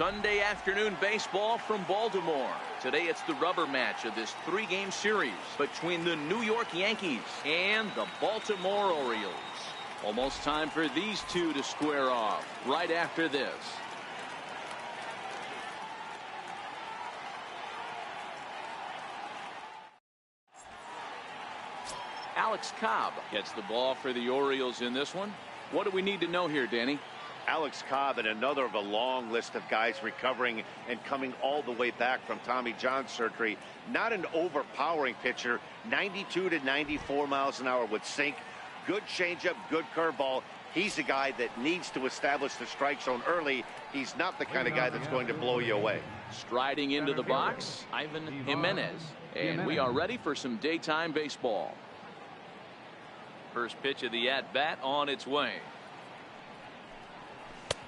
Sunday afternoon baseball from Baltimore. Today it's the rubber match of this three-game series between the New York Yankees and the Baltimore Orioles. Almost time for these two to square off right after this. Alex Cobb gets the ball for the Orioles in this one. What do we need to know here, Danny? Alex Cobb and another of a long list of guys recovering and coming all the way back from Tommy John surgery. Not an overpowering pitcher. 92 to 94 miles an hour with sink. Good changeup, good curveball. He's a guy that needs to establish the strike zone early. He's not the kind of guy that's going to blow you away. Striding into the box, Ivan Jimenez. And we are ready for some daytime baseball. First pitch of the at-bat on its way.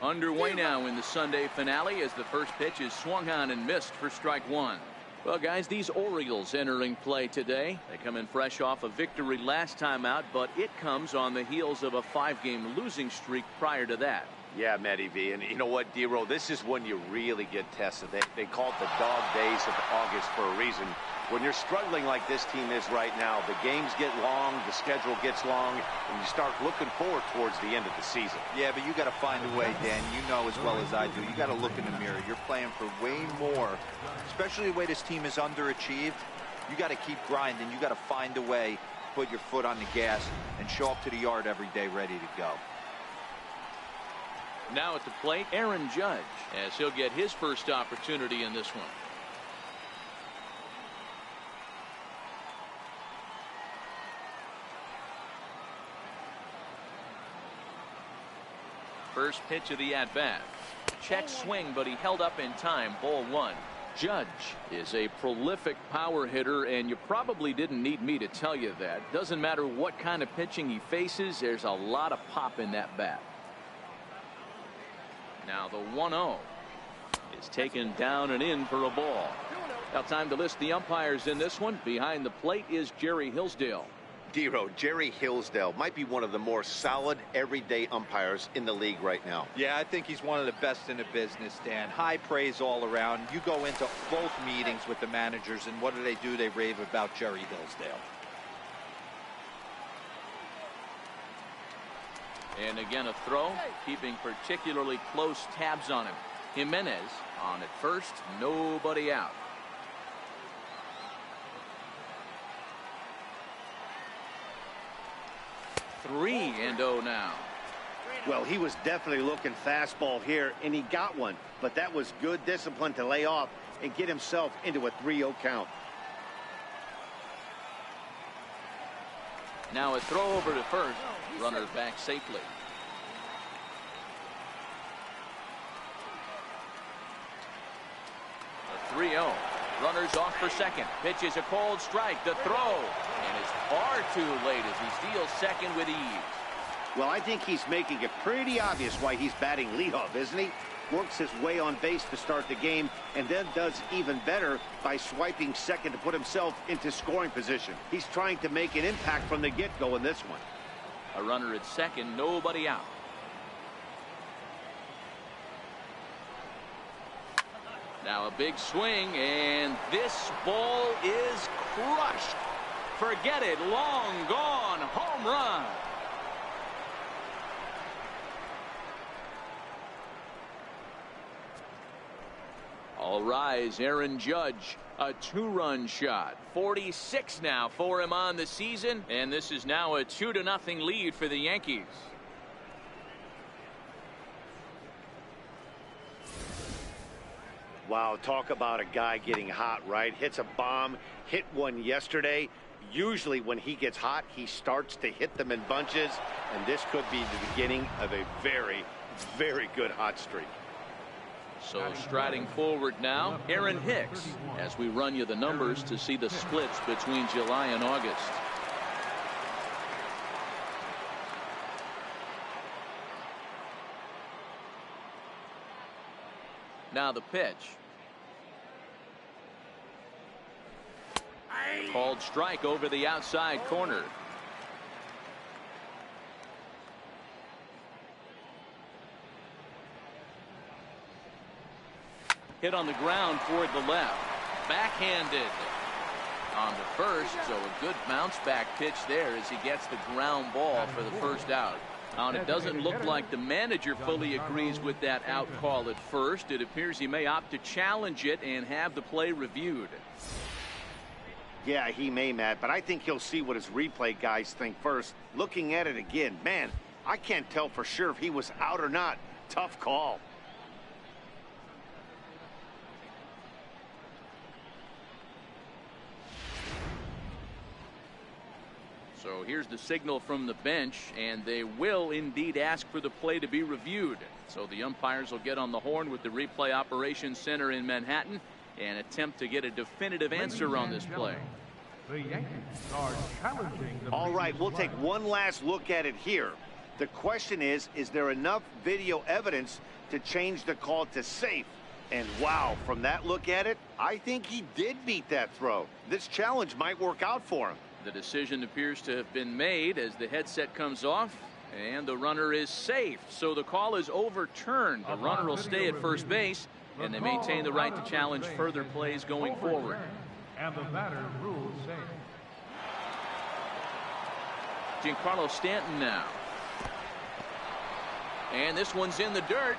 Underway now in the Sunday finale as the first pitch is swung on and missed for strike one. Well, guys, these Orioles entering play today. They come in fresh off a victory last time out, but it comes on the heels of a 5-game losing streak prior to that. Yeah, Matty V. And you know what, D-Roll? This is when you really get tested. They call it the dog days of August for a reason. When you're struggling like this team is right now, the games get long, the schedule gets long, and you start looking forward towards the end of the season. Yeah, but you got to find a way, Dan. You know as well as I do. You got to look in the mirror. You're playing for way more, especially the way this team is underachieved. You got to keep grinding. You got to find a way, put your foot on the gas, and show up to the yard every day ready to go. Now at the plate, Aaron Judge, as he'll get his first opportunity in this one. First pitch of the at-bat. Check swing, but he held up in time. Ball one. Judge is a prolific power hitter, and you probably didn't need me to tell you that. Doesn't matter what kind of pitching he faces, there's a lot of pop in that bat. Now the 1-0 is taken down and in for a ball. Now time to list the umpires in this one. Behind the plate is Jerry Hillsdale. D-Row, Jerry Hillsdale might be one of the more solid everyday umpires in the league right now. Yeah, I think he's one of the best in the business, Dan. High praise all around. You go into both meetings with the managers, and what do? They rave about Jerry Hillsdale. And again a throw, keeping particularly close tabs on him. Jimenez on at first, nobody out. Three and 0 now. Well, he was definitely looking fastball here, and he got one. But that was good discipline to lay off and get himself into a 3-0 count. Now a throw over to first. Runner back safely. A 3-0. Runners off for second. Pitch is a cold strike. The throw. And it's far too late as he steals second with ease. Well, I think he's making it pretty obvious why he's batting leadoff, isn't he? Works his way on base to start the game and then does even better by swiping second to put himself into scoring position. He's trying to make an impact from the get-go in this one. A runner at second, nobody out. Now a big swing, and this ball is crushed. Forget it, long gone, home run. All rise, Aaron Judge, a 2-run shot. 46 now for him on the season, and this is now a 2-0 lead for the Yankees. Wow, talk about a guy getting hot, right? Hits a bomb, hit one yesterday. Usually when he gets hot, he starts to hit them in bunches, and this could be the beginning of a very, very good hot streak. So striding forward now, Aaron Hicks, as we run you the numbers to see the splits between July and August. Now the pitch. Called strike over the outside corner. Hit on the ground toward the left. Backhanded on the first, so a good bounce back pitch there as he gets the ground ball for the first out. And it doesn't look like the manager fully agrees with that out call at first. It appears he may opt to challenge it and have the play reviewed. Yeah, he may, Matt, but I think he'll see what his replay guys think first. Looking at it again, man, I can't tell for sure if he was out or not. Tough call. So here's the signal from the bench, and they will indeed ask for the play to be reviewed. So the umpires will get on the horn with the replay operations center in Manhattan and attempt to get a definitive answer on this play. The Yankees are challenging the All right, we'll take one last look at it here. The question is there enough video evidence to change the call to safe? And wow, from that look at it, I think he did beat that throw. This challenge might work out for him. The decision appears to have been made as the headset comes off, and the runner is safe. So the call is overturned. The runner will stay at first base, and they maintain the right to challenge further plays going forward. And the batter rules safe. Giancarlo Stanton now. And this one's in the dirt,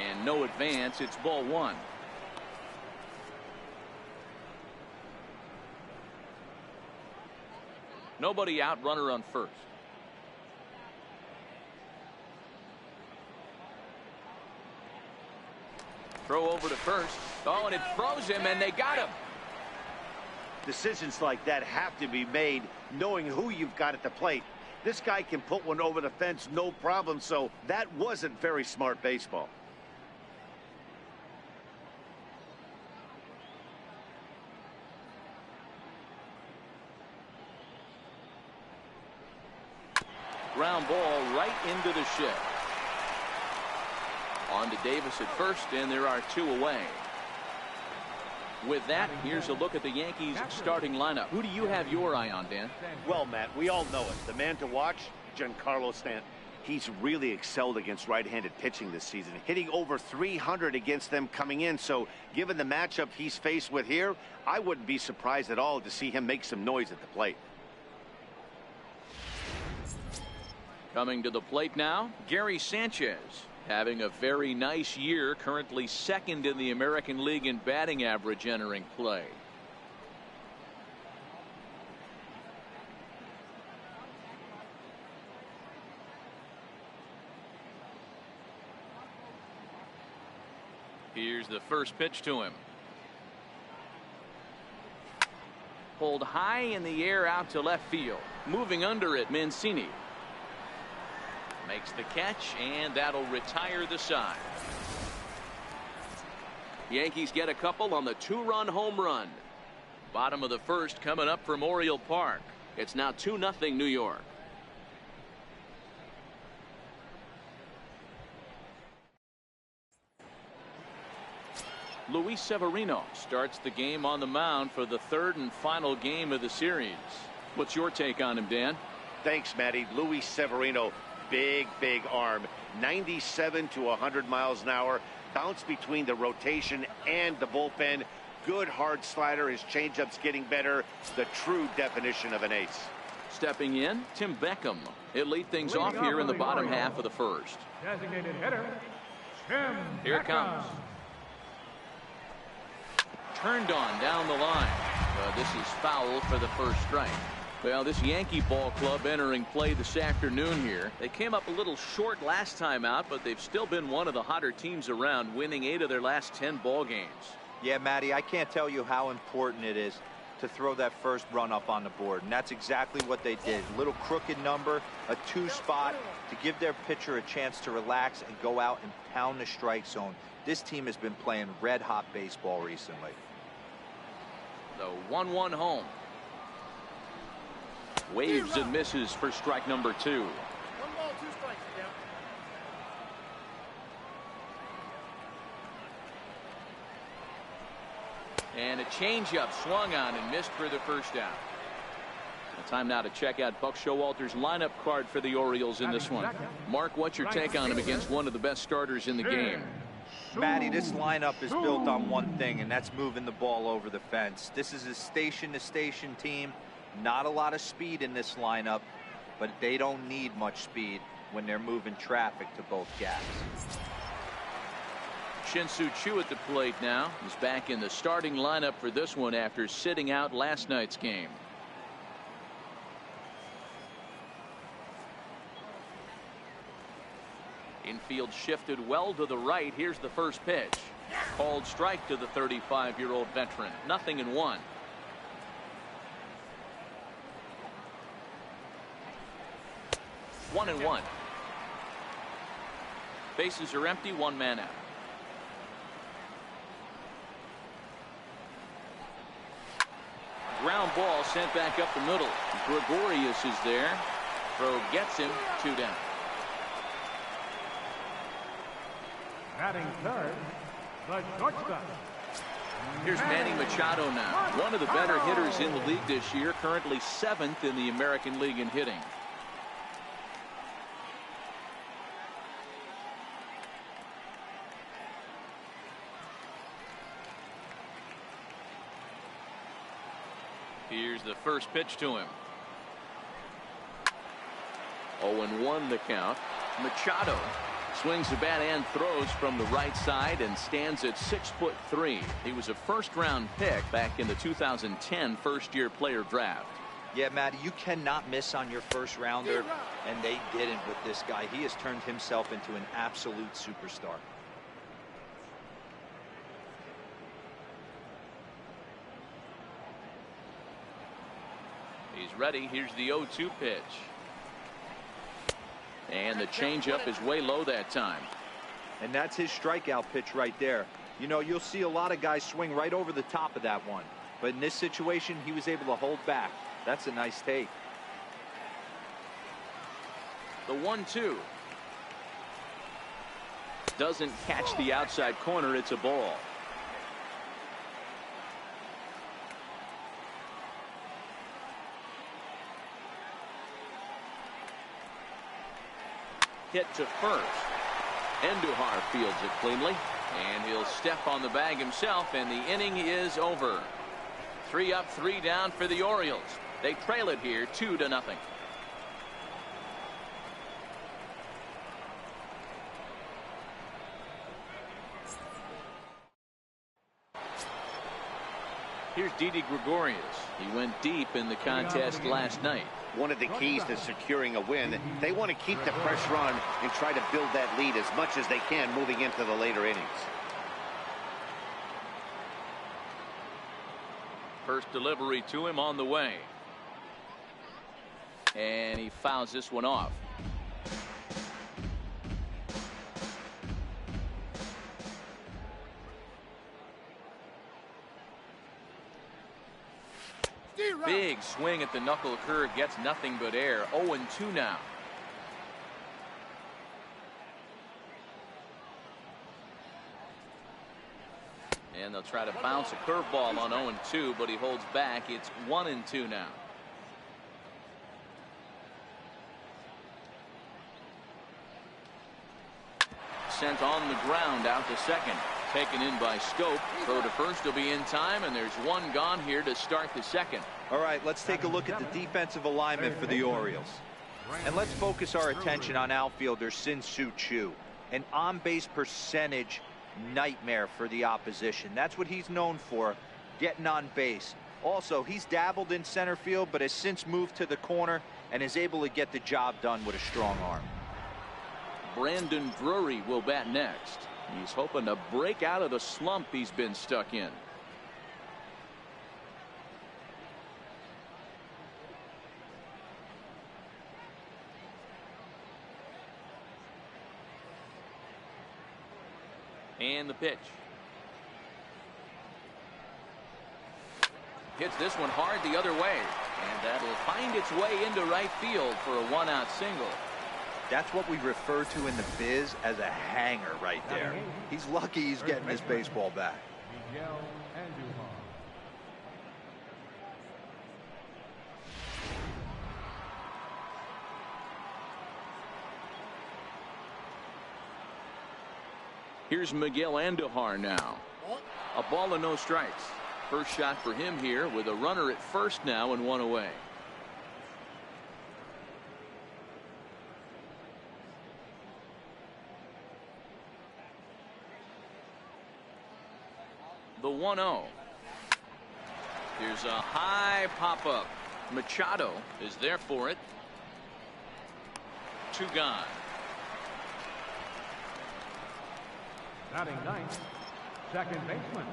and no advance. It's ball one. Nobody out, runner on first. Throw over to first. Oh, and it froze him, and they got him. Decisions like that have to be made knowing who you've got at the plate. This guy can put one over the fence, no problem, so that wasn't very smart baseball. Ground ball right into the shed. On to Davis at first, and there are two away. With that, here's a look at the Yankees starting lineup. Who do you have your eye on, Dan? Well, Matt, we all know it. The man to watch, Giancarlo Stanton. He's really excelled against right-handed pitching this season, hitting over 300 against them coming in. So given the matchup he's faced with here, I wouldn't be surprised at all to see him make some noise at the plate. Coming to the plate now, Gary Sanchez, having a very nice year, currently second in the American League in batting average entering play. Here's the first pitch to him. Pulled high in the air out to left field. Moving under it, Mancini. Makes the catch, and that'll retire the side. Yankees get a couple on the two-run home run. Bottom of the first coming up from Oriole Park. It's now 2-0 New York. Luis Severino starts the game on the mound for the third and final game of the series. What's your take on him, Dan? Thanks, Matty. Luis Severino, big arm, 97 to 100 miles an hour, bounce between the rotation and the bullpen. Good hard slider. His changeup's getting better. The true definition of an ace. Stepping in, Tim Beckham. He'll lead things off here in the bottom half of the first. Designated hitter, Tim Here it comes. Turned on down the line. This is foul for the first strike. Well, this Yankee ball club entering play this afternoon here. They came up a little short last time out, but they've still been one of the hotter teams around, winning 8 of their last 10 ball games. Yeah, Matty, I can't tell you how important it is to throw that first run up on the board, and that's exactly what they did. A little crooked number, a 2 spot to give their pitcher a chance to relax and go out and pound the strike zone. This team has been playing red-hot baseball recently. The 1-1 home. Waves and misses for strike number 2. 1 ball, 2 strikes. And a changeup swung on and missed for the first out. Time now to check out Buck Showalter's lineup card for the Orioles in this one. Mark, what's your take on him against one of the best starters in the game? Matty, this lineup is built on one thing, and that's moving the ball over the fence. This is a station-to-station team. Not a lot of speed in this lineup, but they don't need much speed when they're moving traffic to both gaps. Shin-Soo Choo at the plate now. He's back in the starting lineup for this one after sitting out last night's game. Infield shifted well to the right. Here's the first pitch. Called strike to the 35-year-old veteran. 0-1. One and one. Bases are empty. One man out. Ground ball sent back up the middle. Gregorius is there. Throw gets him. 2 down. Batting third, the shortstop. Here's Manny Machado now. One of the better hitters in the league this year. Currently 7th in the American League in hitting. Here's the first pitch to him. 0-1 the count. Machado swings the bat and throws from the right side and stands at 6'3". He was a first-round pick back in the 2010 first-year player draft. Yeah, Matty, you cannot miss on your first rounder, and they didn't with this guy. He has turned himself into an absolute superstar. He's ready. Here's the 0-2 pitch. And the changeup is way low that time. And that's his strikeout pitch right there. You know, you'll see a lot of guys swing right over the top of that one. But in this situation, he was able to hold back. That's a nice take. The 1-2. Doesn't catch the outside corner. It's a ball. Hit to first. Andujar fields it cleanly, and he'll step on the bag himself, and the inning is over. 3 up, 3 down for the Orioles. They trail it here 2-0. Here's Didi Gregorius. He went deep in the contest last night. One of the keys to securing a win, they want to keep the pressure on and try to build that lead as much as they can moving into the later innings. First delivery to him on the way. And he fouls this one off. Big swing at the knuckle curve, gets nothing but air. 0-2 now. And they'll try to bounce a curveball on 0-2, but he holds back. It's 1-2 now. Sent on the ground out to second. Taken in by Scope. Throw to first will be in time, and there's one gone here to start the second. All right, let's take a look at the defensive alignment for the Orioles. And let's focus our attention on outfielder Shin-Soo Choo. An on-base percentage nightmare for the opposition. That's what he's known for, getting on base. Also, he's dabbled in center field, but has since moved to the corner and is able to get the job done with a strong arm. Brandon Drury will bat next. He's hoping to break out of the slump he's been stuck in. And the pitch. Hits this one hard the other way. And that'll find its way into right field for a 1-out single. That's what we refer to in the biz as a hanger right there. He's lucky he's getting his baseball back. Here's Miguel Andujar now. A ball and no strikes. First shot for him here with a runner at first now and one away. The 1-0. Here's a high pop-up. Machado is there for it. 2 gone. Batting ninth, second baseman.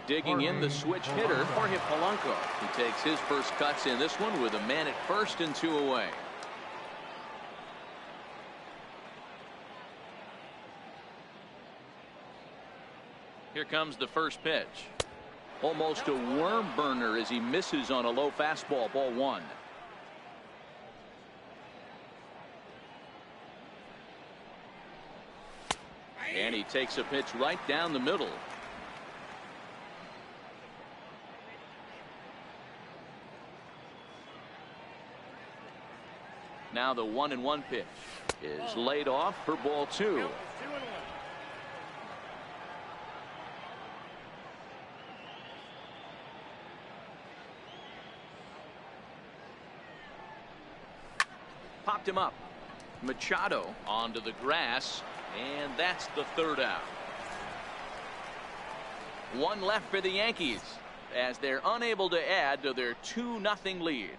Digging in the switch hitter, Jorge Polanco. He takes his first cuts in this one with a man at first and 2 away. Here comes the first pitch. Almost a worm burner as he misses on a low fastball. Ball 1. And he takes a pitch right down the middle. Now the 1-1 pitch is laid off for ball 2. Popped him up. Machado onto the grass, and that's the 3rd out. 1 left for the Yankees as they're unable to add to their 2-0 lead.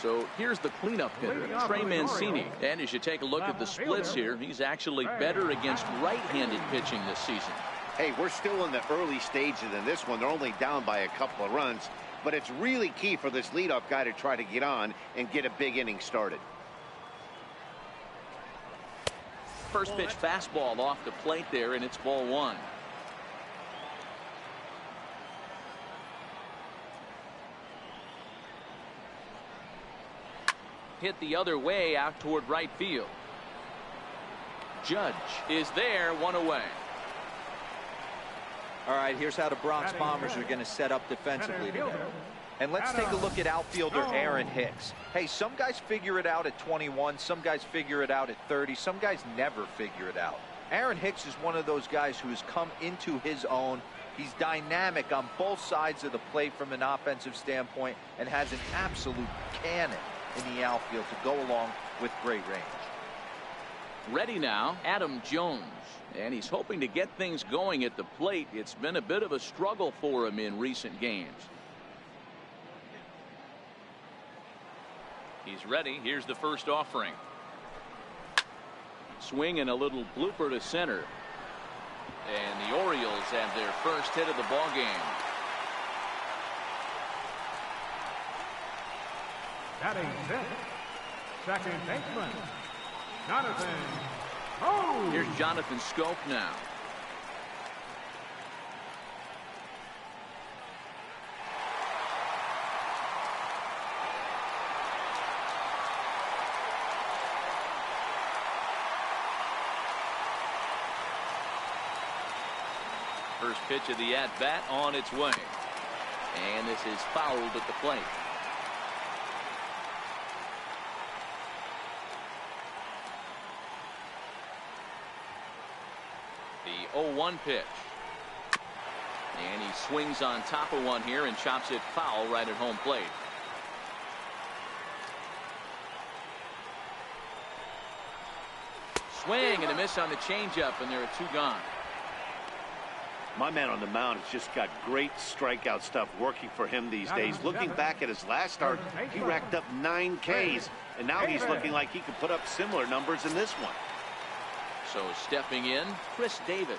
So here's the cleanup hitter, Trey Mancini. And as you take a look at the splits here, he's actually better against right-handed pitching this season. Hey, we're still in the early stages in this one. They're only down by a couple of runs, but it's really key for this leadoff guy to try to get on and get a big inning started. First pitch fastball off the plate there, and it's ball 1. Hit the other way out toward right field. Judge is there, 1 away. All right, here's how the Bronx Bombers are going to set up defensively today. And let's take a look at outfielder Aaron Hicks. Hey, some guys figure it out at 21. Some guys figure it out at 30. Some guys never figure it out. Aaron Hicks is one of those guys who has come into his own. He's dynamic on both sides of the plate from an offensive standpoint and has an absolute cannon in the outfield to go along with great range. Ready now, Adam Jones. And he's hoping to get things going at the plate. It's been a bit of a struggle for him in recent games. He's ready. Here's the first offering. Swing and a little blooper to center. And the Orioles have their first hit of the ball game. Batting fifth, second baseman, Jonathan. Oh! Here's Jonathan Scope now. First pitch of the at-bat on its way. And this is fouled at the plate. The 0-1 pitch. And he swings on top of one here and chops it foul right at home plate. Swing and a miss on the changeup, and there are 2 gone. My man on the mound has just got great strikeout stuff working for him these days. Looking back at his last start, he racked up 9 Ks, and now he's looking like he could put up similar numbers in this one. So stepping in, Chris Davis.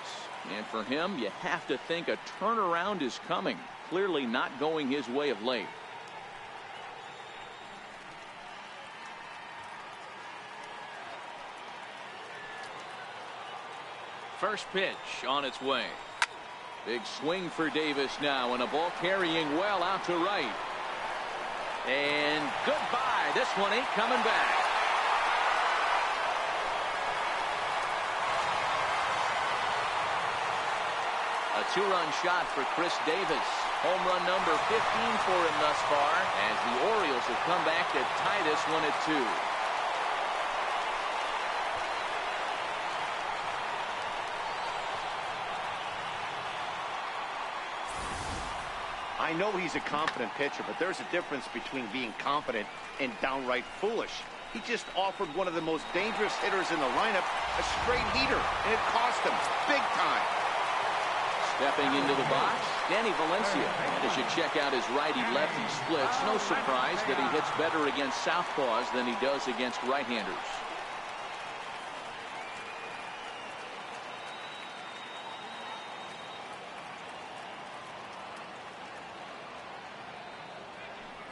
And for him, you have to think a turnaround is coming. Clearly not going his way of late. First pitch on its way. Big swing for Davis now, and a ball carrying well out to right. And goodbye. This one ain't coming back. A two-run shot for Chris Davis. Home run number 15 for him thus far, as the Orioles have come back to tie this one at 2. I know he's a confident pitcher, but there's a difference between being confident and downright foolish. He just offered one of the most dangerous hitters in the lineup a straight heater, and it cost him big time. Stepping into the box, Danny Valencia. As you check out his righty-lefty splits, no surprise that he hits better against southpaws than he does against right-handers.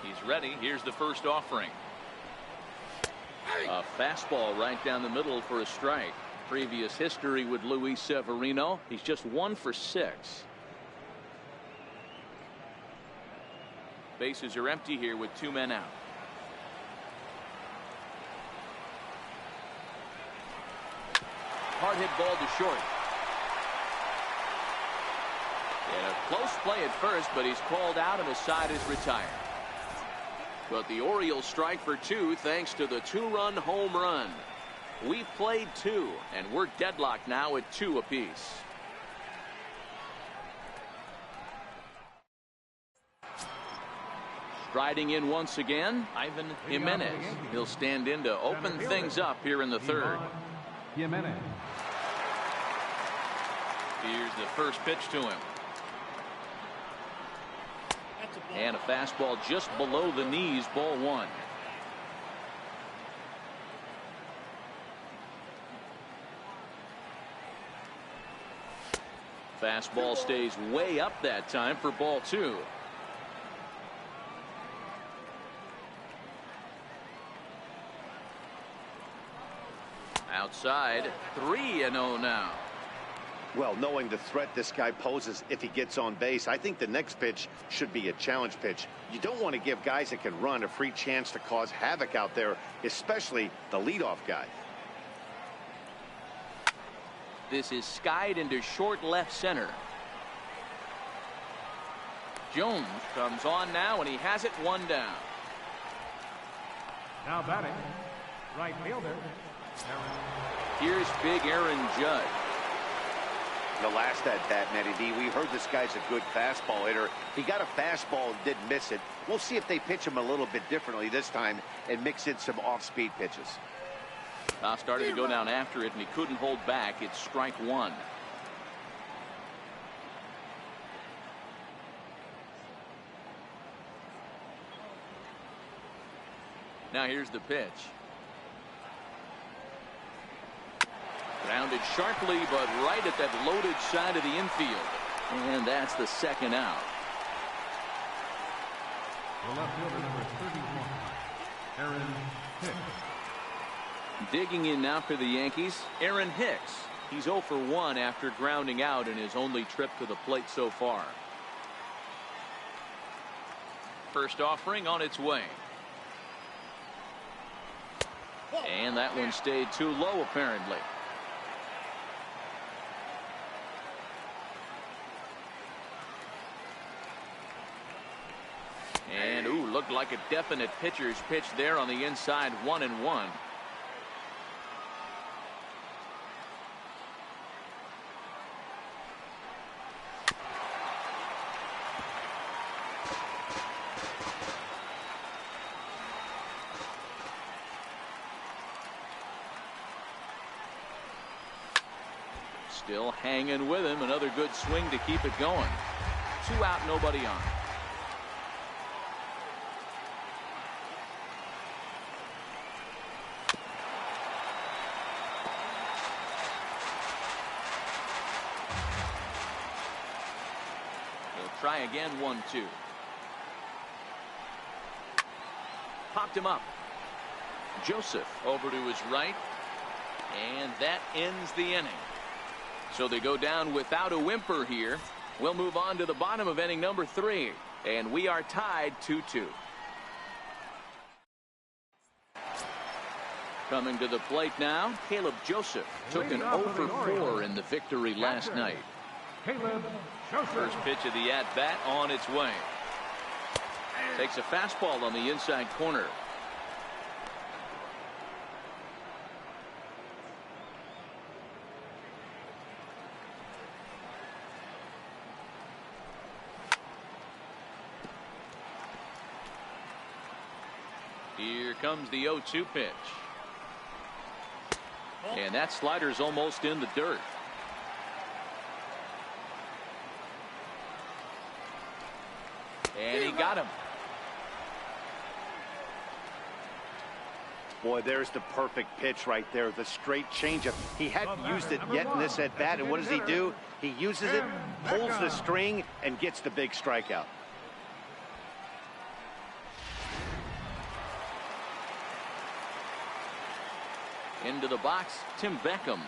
He's ready. Here's the first offering. A fastball right down the middle for a strike. Previous history with Luis Severino. He's just 1 for 6. Bases are empty here with 2 men out. Hard hit ball to short. And a close play at first, but he's called out and his side is retired. But the Orioles strike for 2 thanks to the 2-run home run. We've played 2, and we're deadlocked now at 2 apiece. Striding in once again, Ivan Jimenez. He'll stand in to open things up here in the 3rd. Jimenez. Here's the first pitch to him. And a fastball just below the knees, ball 1. Fastball stays way up that time for ball 2. Outside, 3-0 now. Well, knowing the threat this guy poses if he gets on base, I think the next pitch should be a challenge pitch. You don't want to give guys that can run a free chance to cause havoc out there, especially the leadoff guy. This is skied into short left center. Jones comes on now, and he has it 1 down. Now batting, right fielder. Here's big Aaron Judd. The last at bat, Manny D, we heard this guy's a good fastball hitter. He got a fastball and didn't miss it. We'll see if they pitch him a little bit differently this time and mix in some off-speed pitches. Started to go down after it, and he couldn't hold back. It's strike 1. Now here's the pitch. Grounded sharply, but right at that loaded side of the infield. And that's the 2nd out. The left fielder, number 31, Aaron Hicks. Digging in now for the Yankees, Aaron Hicks. He's 0 for 1 after grounding out in his only trip to the plate so far. First offering on its way. And that one stayed too low, apparently. And, ooh, looked like a definite pitcher's pitch there on the inside, 1-1. Still hanging with him. Another good swing to keep it going. 2 out, nobody on. He'll try again, 1-2. Popped him up. Joseph over to his right. And that ends the inning. So they go down without a whimper here. We'll move on to the bottom of inning number 3. And we are tied 2-2. Coming to the plate now, Caleb Joseph took an 0 for 4 in the victory last night. First pitch of the at-bat on its way. Takes a fastball on the inside corner. Here comes the 0-2 pitch. And that slider's almost in the dirt. And he got him. Boy, there's the perfect pitch right there. The straight changeup. He hadn't used it yet in this at bat. And what does he do? He uses it, pulls the string, and gets the big strikeout. Into the box, Tim Beckham.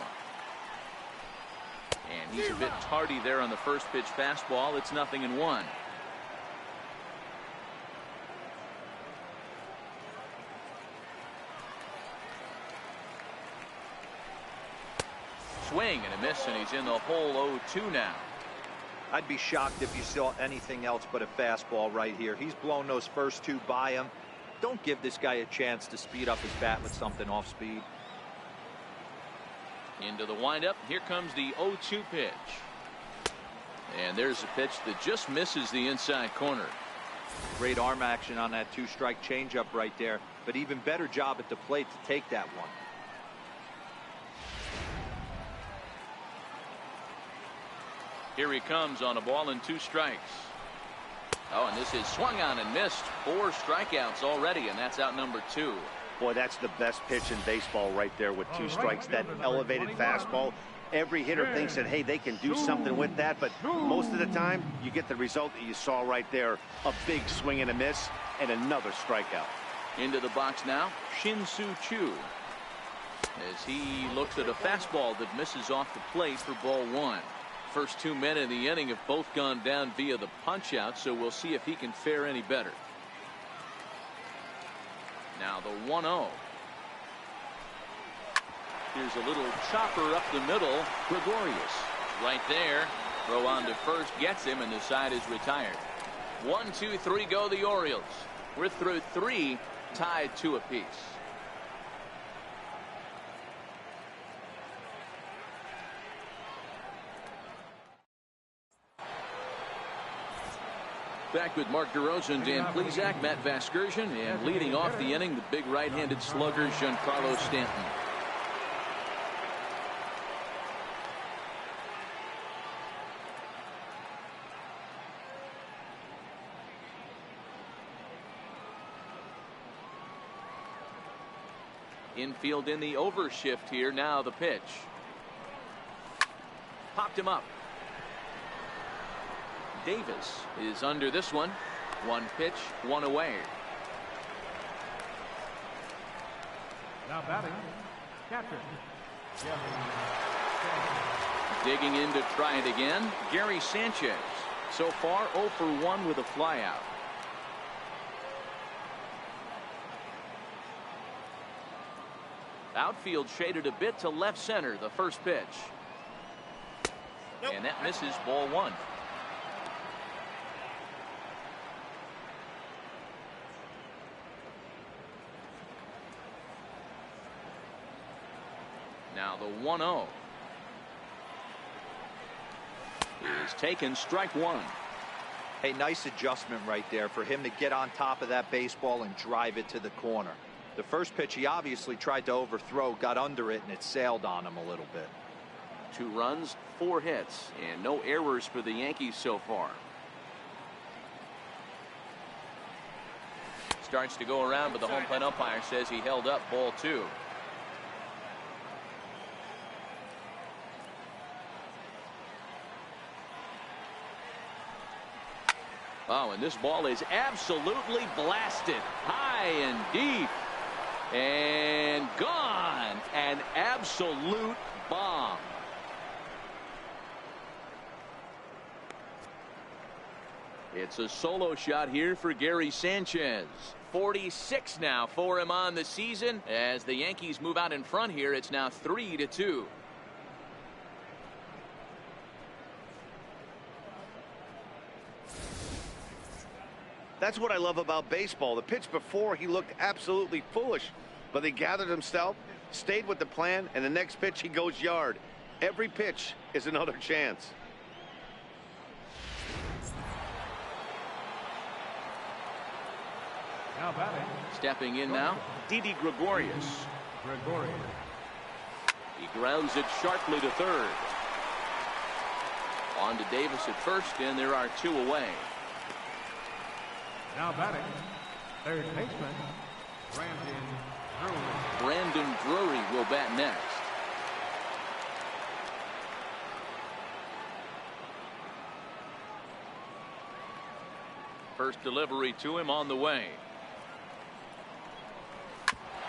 And he's a bit tardy there on the first pitch fastball. It's 0-1. Swing and a miss, and he's in the hole 0-2 now. I'd be shocked if you saw anything else but a fastball right here. He's blown those first two by him. Don't give this guy a chance to speed up his bat with something off speed. Into the windup. Here comes the 0-2 pitch. And there's a pitch that just misses the inside corner. Great arm action on that two-strike changeup right there, but even better job at the plate to take that one. Here he comes on a ball and 2 strikes. Oh, and this is swung on and missed. 4 strikeouts already, and that's out number 2. Boy, that's the best pitch in baseball right there with 2 strikes. That elevated fastball. Every hitter thinks that, hey, they can do something with that, but most of the time you get the result that you saw right there. A big swing and a miss and another strikeout. Into the box now, Shin-Soo Choo, as he looks at a fastball that misses off the plate for ball 1. First 2 men in the inning have both gone down via the punch-out, so we'll see if he can fare any better. Now the 1-0. Here's a little chopper up the middle. Gregorius right there. Throw on to first, gets him, and the side is retired. 1, 2, 3 go the Orioles. We're through 3, tied 2 apiece. Back with Mark DeRosa, Dan Plesac, Matt Vasgersian, and leading off the inning, the big right-handed slugger, Giancarlo Stanton. Infield in the overshift here. Now the pitch. Popped him up. Davis is under this one. 1 pitch, 1 away. Now batting, catcher. Digging in to try it again, Gary Sanchez. So far 0 for 1 with a flyout. Outfield shaded a bit to left center, the first pitch. And that misses, ball 1. Now the 1-0 is taken, strike 1. Hey, nice adjustment right there for him to get on top of that baseball and drive it to the corner. The first pitch he obviously tried to overthrow, got under it, and it sailed on him a little bit. 2 runs, 4 hits, and no errors for the Yankees so far. Starts to go around, but the home plate umpire says he held up, ball 2. Oh, and this ball is absolutely blasted high and deep and gone. An absolute bomb. It's a solo shot here for Gary Sanchez. 46 now for him on the season. As the Yankees move out in front here, it's now 3-2. That's what I love about baseball. The pitch before, he looked absolutely foolish, but he gathered himself, stayed with the plan, and the next pitch he goes yard. Every pitch is another chance. Now batting. Stepping in now, Didi Gregorius. He grounds it sharply to third. On to Davis at first, and there are two away. Now batting, third baseman, Drury. Brandon Drury will bat next. First delivery to him on the way.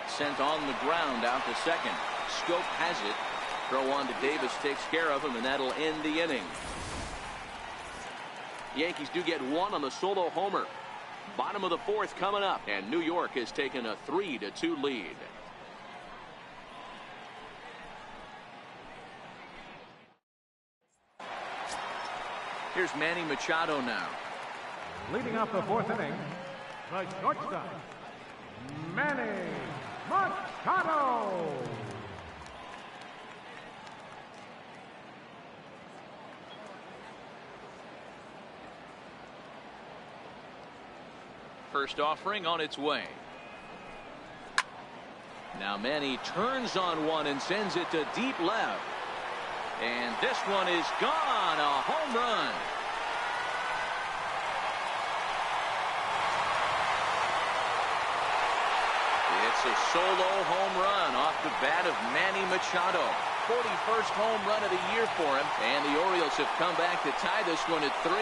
Sent on the ground out to second. Scope has it. Throw on to Davis takes care of him, and that'll end the inning. Yankees do get one on the solo homer. Bottom of the fourth coming up, and New York has taken a 3-2 lead. Here's Manny Machado now. Leading off the fourth inning, the shortstop, Manny Machado. First offering on its way. Now Manny turns on one and sends it to deep left. And this one is gone. A home run. It's a solo home run off the bat of Manny Machado. 41st home run of the year for him. And the Orioles have come back to tie this one at 3.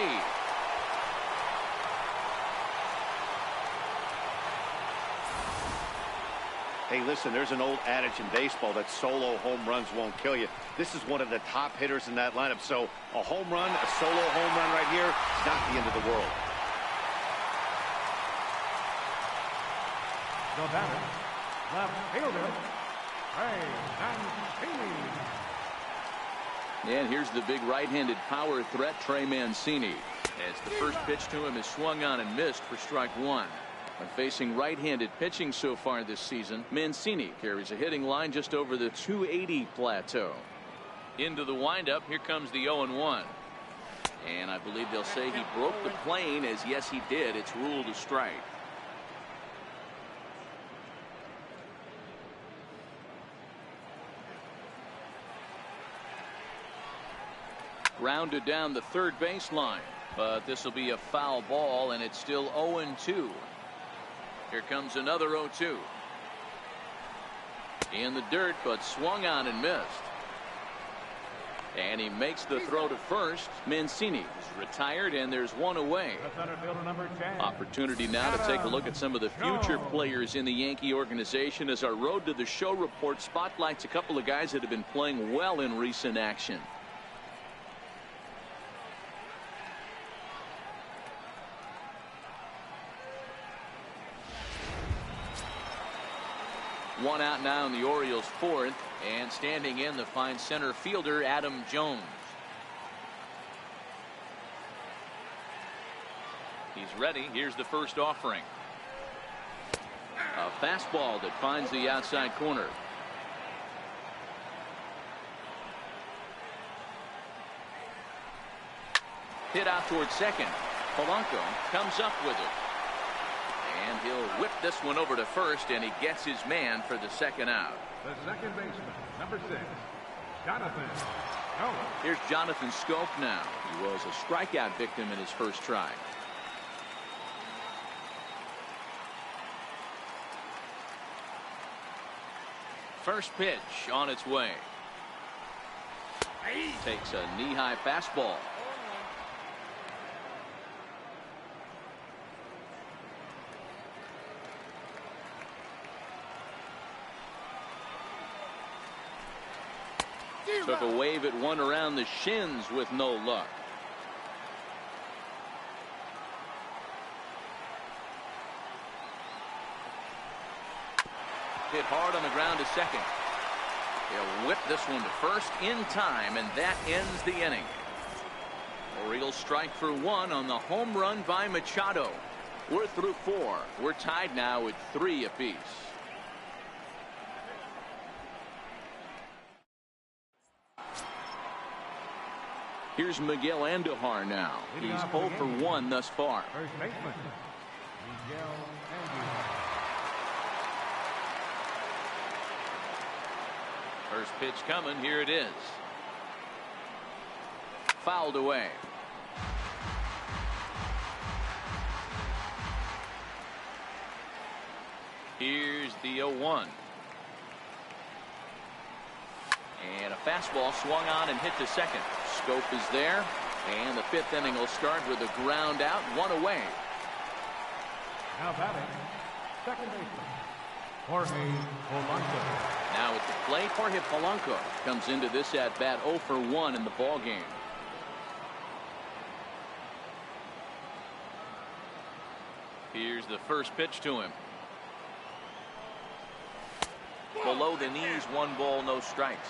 Hey, listen, there's an old adage in baseball that solo home runs won't kill you. This is one of the top hitters in that lineup. So a home run, a solo home run right here, is not the end of the world. The batter, left fielder, Mancini. And here's the big right-handed power threat, Trey Mancini. As the first pitch to him is swung on and missed for strike one. When facing right-handed pitching so far this season, Mancini carries a hitting line just over the 280 plateau. Into the windup, here comes the 0-1. And I believe they'll say he broke the plane, as yes he did. It's ruled a strike. Grounded down the third baseline, but this will be a foul ball, and it's still 0-2. Here comes another 0-2. In the dirt, but swung on and missed. And he makes the throw to first. Mancini is retired, and there's one away. Opportunity now to take a look at some of the future players in the Yankee organization as our Road to the Show report spotlights a couple of guys that have been playing well in recent action. One out now in the Orioles' fourth, and standing in the fine center fielder Adam Jones. He's ready. Here's the first offering. A fastball that finds the outside corner. Hit out towards second. Polanco comes up with it. And he'll whip this one over to first, and he gets his man for the second out. The second baseman, number 6, Jonathan Scope. Here's Jonathan Scope now. He was a strikeout victim in his first try. First pitch on its way. Takes a knee-high fastball. Took a wave at one around the shins with no luck. Hit hard on the ground to second. He'll whip this one to first in time, and that ends the inning. Orioles strike for one on the home run by Machado. We're through 4. We're tied now at 3 apiece. Here's Miguel Andujar now. He's 0 for 1 thus far. First baseman, Miguel Andujar. First pitch coming. Here it is. Fouled away. Here's the 0-1. And a fastball swung on and hit to second. Scope is there. And the 5th inning will start with a ground out, 1 away. Now batting, second baseman, Jorge Polanco. Now at the plate, Jorge Polanco comes into this at bat 0 for 1 in the ball game. Here's the first pitch to him. Below the knees, 1 ball, no strikes.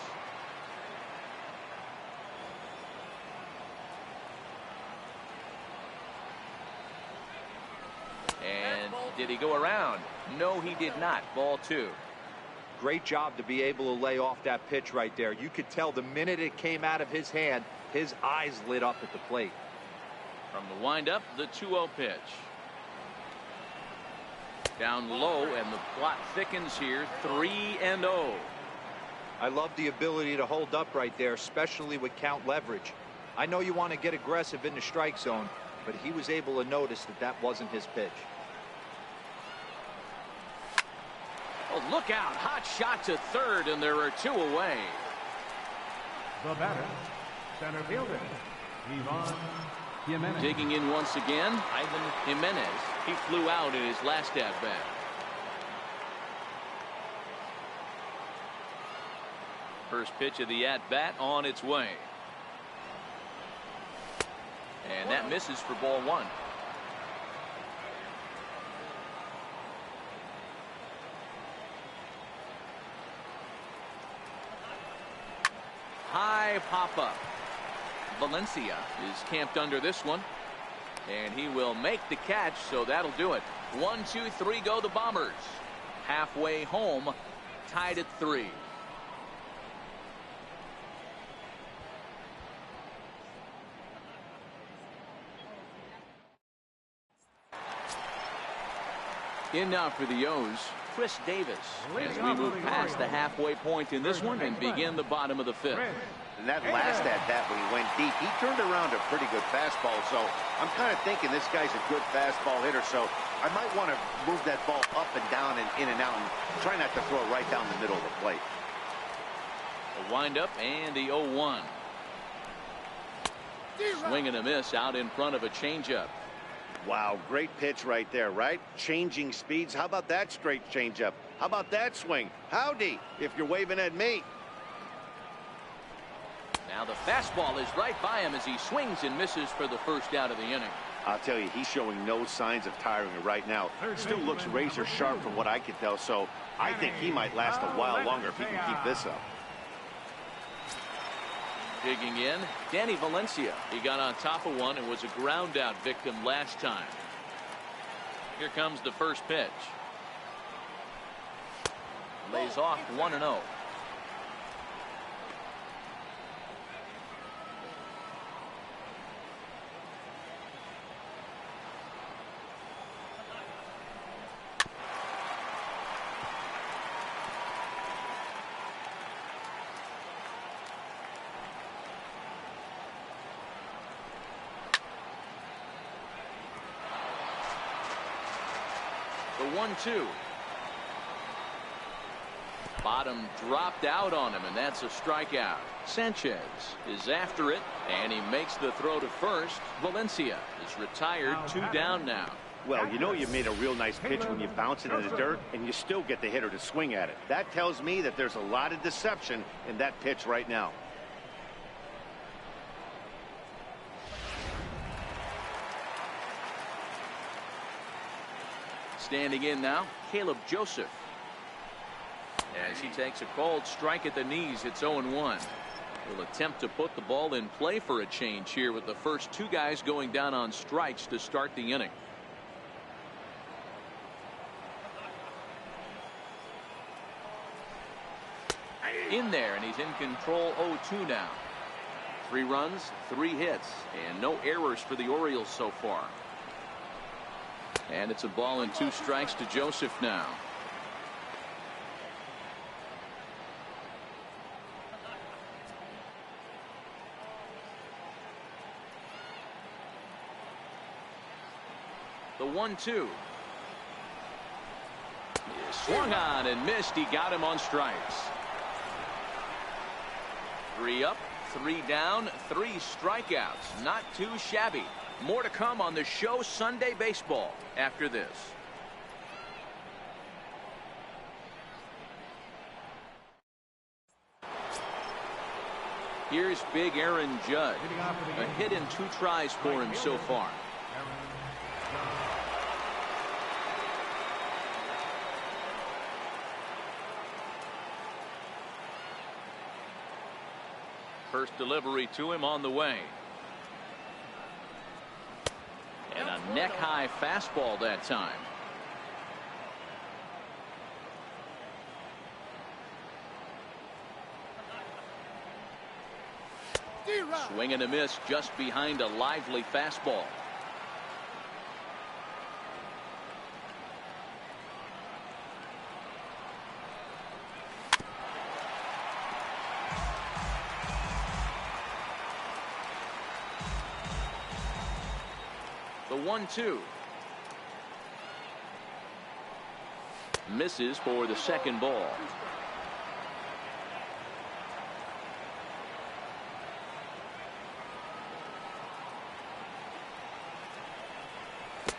And did he go around? No, he did not. Ball 2. Great job to be able to lay off that pitch right there. You could tell the minute it came out of his hand, his eyes lit up at the plate. From the windup, the 2-0 pitch. Down low, and the plot thickens here. 3-0. I love the ability to hold up right there, especially with count leverage. I know you want to get aggressive in the strike zone, but he was able to notice that that wasn't his pitch. Oh, look out. Hot shot to third, and there are 2 away. The batter, center fielder, Ivan Jimenez. Digging in once again, Ivan Jimenez. He flew out in his last at bat. First pitch of the at bat on its way. And that misses for ball 1. High pop up. Valencia is camped under this one. And he will make the catch, so that'll do it. 1, 2, 3 go the Bombers. Halfway home, tied at 3. In now for the O's, Chris Davis, as we move past the halfway point in this one and begin the bottom of the 5th. And that last at bat when he went deep, he turned around a pretty good fastball. So I'm kind of thinking this guy's a good fastball hitter. So I might want to move that ball up and down and in and out and try not to throw it right down the middle of the plate. The windup and the 0-1. Swing and a miss out in front of a changeup. Wow, great pitch right there, right? Changing speeds. How about that straight changeup? How about that swing? Howdy, if you're waving at me. Now the fastball is right by him as he swings and misses for the first out of the inning. I'll tell you, he's showing no signs of tiring right now. Still looks razor sharp from what I can tell, so I think he might last a while longer if he can keep this up. Digging in, Danny Valencia. He got on top of one and was a ground out victim last time. Here comes the first pitch. Lays off 1-0. The 1-2. Bottom dropped out on him, and that's a strikeout. Sanchez is after it, and he makes the throw to first. Valencia is retired, 2 down now. Well, you know you made a real nice pitch when you bounce it in the dirt, and you still get the hitter to swing at it. That tells me that there's a lot of deception in that pitch right now. Standing in now, Caleb Joseph. As he takes a called strike at the knees, it's 0-1. He'll attempt to put the ball in play for a change here with the first 2 guys going down on strikes to start the inning. in there, and he's in control 0-2 now. 3 runs, 3 hits, and no errors for the Orioles so far. And it's a ball and 2 strikes to Joseph now. The 1-2. Swung on and missed. He got him on strikes. 3 up, 3 down, 3 strikeouts. Not too shabby. More to come on the show Sunday Baseball after this. Here's big Aaron Judd. A hit in 2 tries for him so far. First delivery to him on the way. And a neck-high fastball that time. Swing and a miss just behind a lively fastball. The 1-2. Misses for the second ball.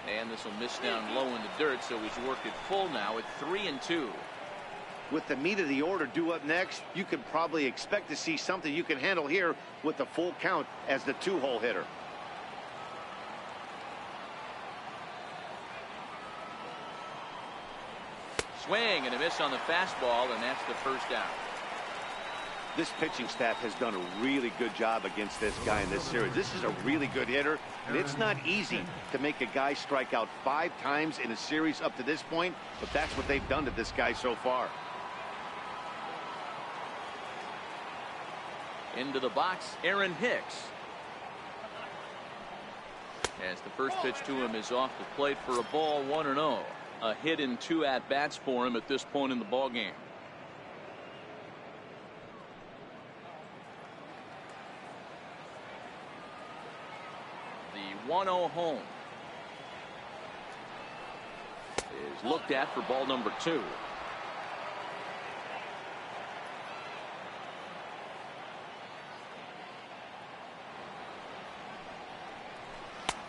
And this will miss down low in the dirt, so he's worked it full now at 3-2. With the meat of the order due up next, you can probably expect to see something you can handle here with the full count as the 2-hole hitter. Swing and a miss on the fastball, and that's the first out. This pitching staff has done a really good job against this guy in this series. This is a really good hitter, and it's not easy to make a guy strike out 5 times in a series up to this point, but that's what they've done to this guy so far. Into the box, Aaron Hicks. As the first pitch to him is off the plate for a ball, 1-0. A hit in 2 at-bats for him at this point in the ballgame. The 1-0 home is looked at for ball number 2.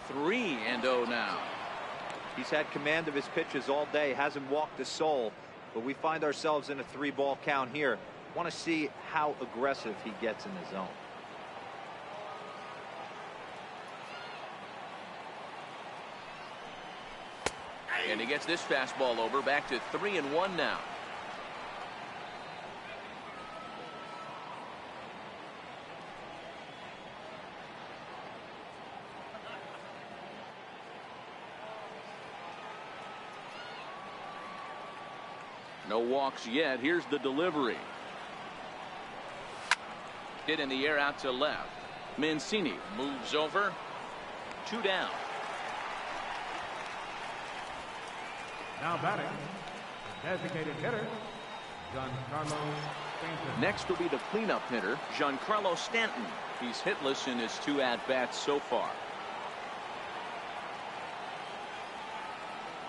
Three and 0 now. He's had command of his pitches all day, hasn't walked a soul, but we find ourselves in a 3-ball count here. Want to see how aggressive he gets in the zone. And he gets this fastball over, back to 3-1 now. No walks yet. Here's the delivery. Hit in the air out to left. Mancini moves over. 2 down. Now batting, designated hitter, Giancarlo Stanton. Next will be the cleanup hitter, Giancarlo Stanton. He's hitless in his 2 at-bats so far.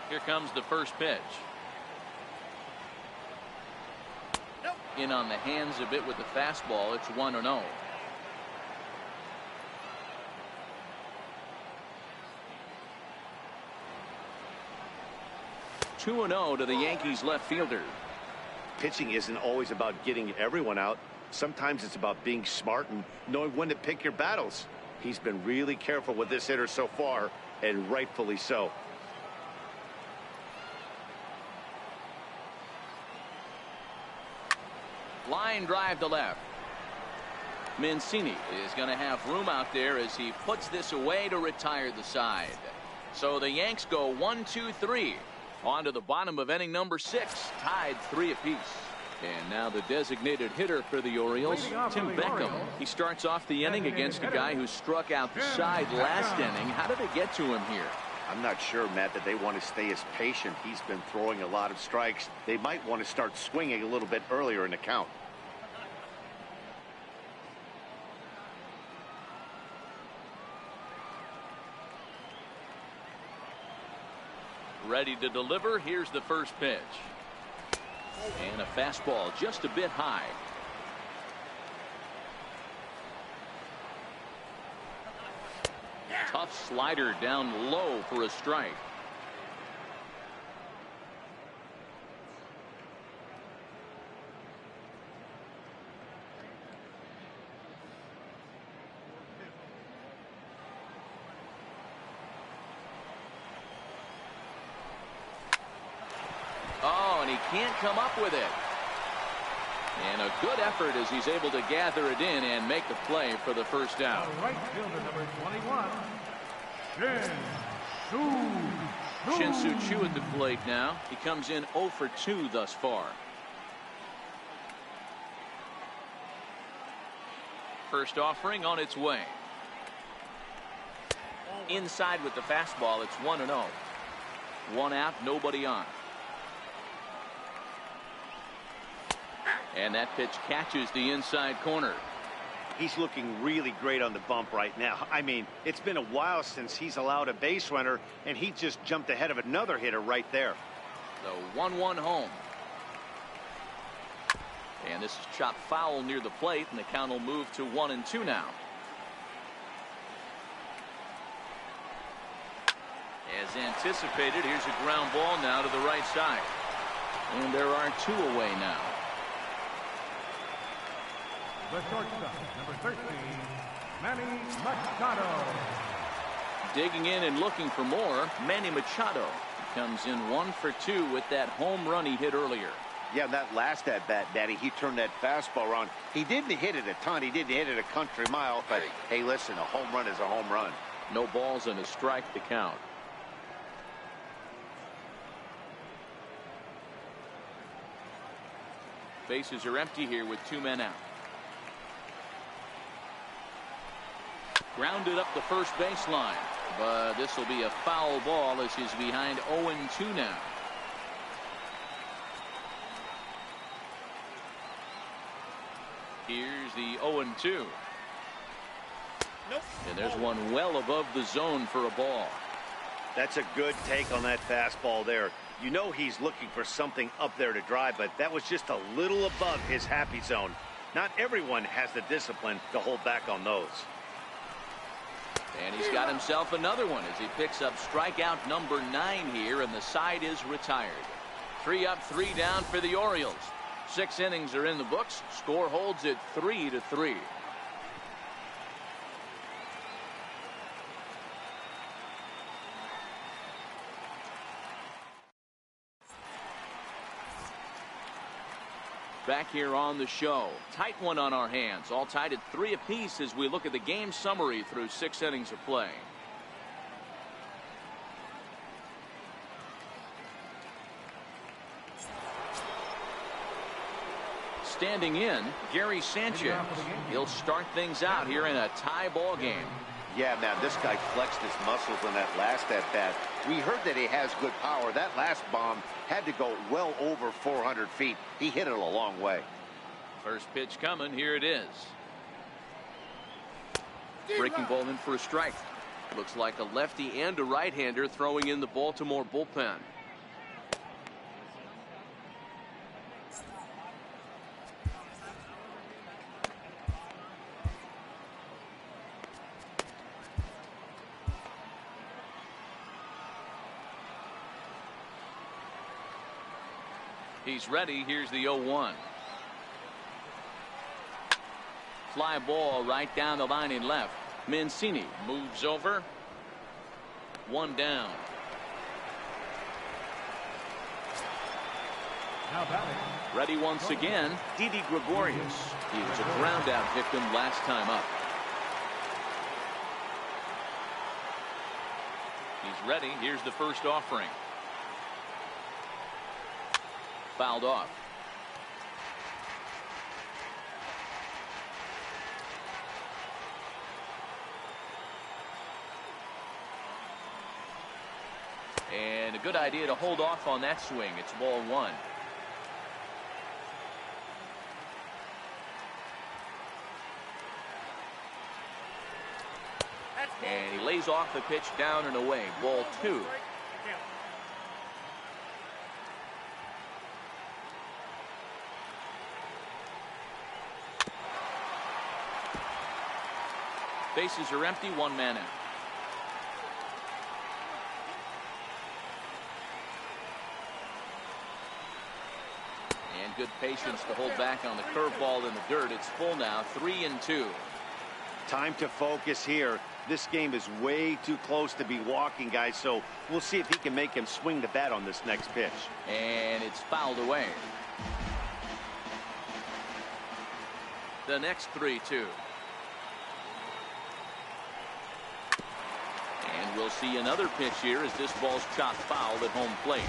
Here comes the first pitch. In on the hands a bit with the fastball. It's 1-0. To the Yankees left fielder. Pitching isn't always about getting everyone out. Sometimes it's about being smart and knowing when to pick your battles. He's been really careful with this hitter so far, and rightfully so. Line drive to left. Mancini is going to have room out there as he puts this away to retire the side. So the Yanks go 1-2-3 on to the bottom of inning number 6, tied 3 apiece. And now the designated hitter for the Orioles, Tim Beckham. He starts off the inning against a guy who struck out the side last inning. How did it get to him here? I'm not sure, Matt, that they want to stay as patient. He's been throwing a lot of strikes. They might want to start swinging a little bit earlier in the count. Ready to deliver. Here's the first pitch. And a fastball just a bit high. Tough slider down low for a strike. Oh, and he can't come up with it. And a good effort as he's able to gather it in and make the play for the first out. Right fielder number 21, Shin-Soo Choo at the plate now. He comes in 0 for 2 thus far. First offering on its way. Inside with the fastball. It's 1-0. 1 out, nobody on. And that pitch catches the inside corner. He's looking really great on the bump right now. I mean, it's been a while since he's allowed a base runner, and he just jumped ahead of another hitter right there. The 1-1 home. And this is chopped foul near the plate, and the count will move to 1-2 now. As anticipated, here's a ground ball now to the right side. And there are 2 away now. the shortstop, number 13, Manny Machado. Digging in and looking for more, Manny Machado comes in 1 for 2 with that home run he hit earlier. Yeah, that last at bat, Daddy, he turned that fastball around. He didn't hit it a ton. He didn't hit it a country mile. But, hey, listen, a home run is a home run. No balls and a strike to count. Bases are empty here with 2 men out. Grounded up the first baseline. But this will be a foul ball as he's behind 0-2 now. Here's the 0-2. Nope. And there's one well above the zone for a ball. That's a good take on that fastball there. You know he's looking for something up there to drive, but that was just a little above his happy zone. Not everyone has the discipline to hold back on those. And he's got himself another one as he picks up strikeout number 9 here, and the side is retired. 3 up, 3 down for the Orioles. 6 innings are in the books. Score holds at 3-3. Back here on the show. Tight one on our hands. All tied at 3 apiece as we look at the game summary through 6 innings of play. Standing in, Gary Sanchez. He'll start things out here in a tie ball game. Yeah, man, this guy flexed his muscles on that last at-bat. We heard that he has good power. That last bomb had to go well over 400 feet. He hit it a long way. First pitch coming. Here it is. Breaking ball in for a strike. Looks like a lefty and a right-hander throwing in the Baltimore bullpen. He's ready. Here's the 0-1. Fly ball right down the line in left. Mancini moves over. 1 down. Now batting. Ready once again, Didi Gregorius. He was a ground out victim last time up. He's ready. Here's the first offering. Fouled off. a good idea to hold off on that swing. It's ball one. And he lays off the pitch down and away. Ball two. Bases are empty, one man out. And good patience to hold back on the curveball in the dirt. It's full now, 3-2. Time to focus here. This game is way too close to be walking, guys, so we'll see if he can make him swing the bat on this next pitch. And it's fouled away. The next 3-2. And we'll see another pitch here as this ball's chopped foul at home plate.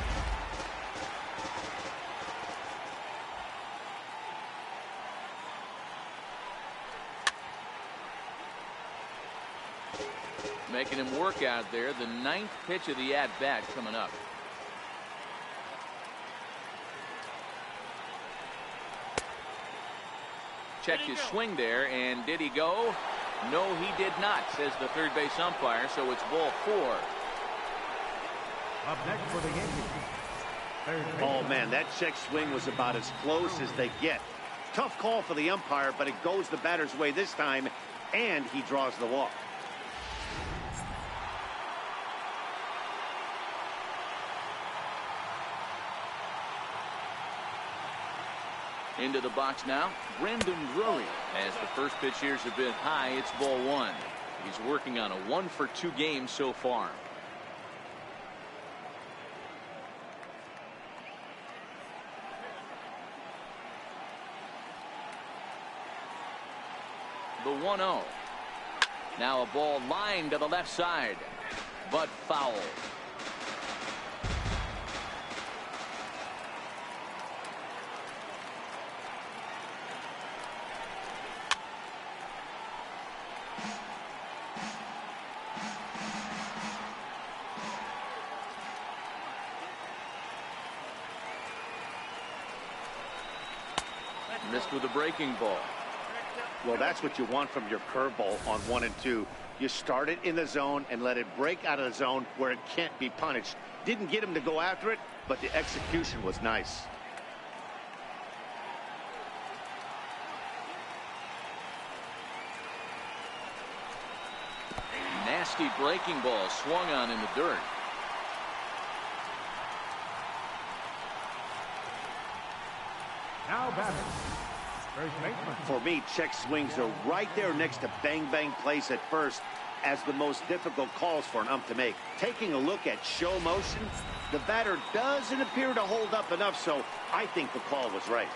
Making him work out there. The 9th pitch of the at-bat coming up. Checked his swing there, and did he go? No, he did not, says the third base umpire, so it's ball four. Up next for the Yankees. Oh, man, that check swing was about as close as they get. Tough call for the umpire, but it goes the batter's way this time, and he draws the walk. Into the box now, Drury. As the first pitch here's a bit high, it's ball one. He's working on a 1-for-2 game so far. The 1-0. Now a ball lined to the left side, but foul. Missed with a breaking ball. Well, that's what you want from your curveball on 1 and 2. You start it in the zone and let it break out of the zone where it can't be punished. Didn't get him to go after it, but the execution was nice. Nasty breaking ball swung on in the dirt. Now batting. First baseman. For me, check swings are right there next to bang-bang plays at first as the most difficult calls for an ump to make. Taking a look at show motion, the batter doesn't appear to hold up enough, so I think the call was right.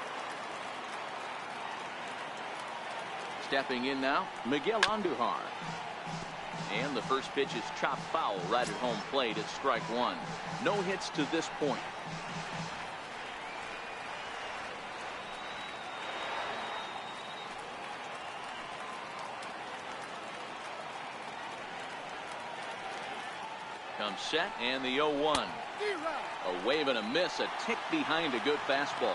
Stepping in now, Miguel Andujar. And the first pitch is chopped foul right at home plate at strike one. No hits to this point. Comes set, and the 0-1. A wave and a miss, a tick behind a good fastball.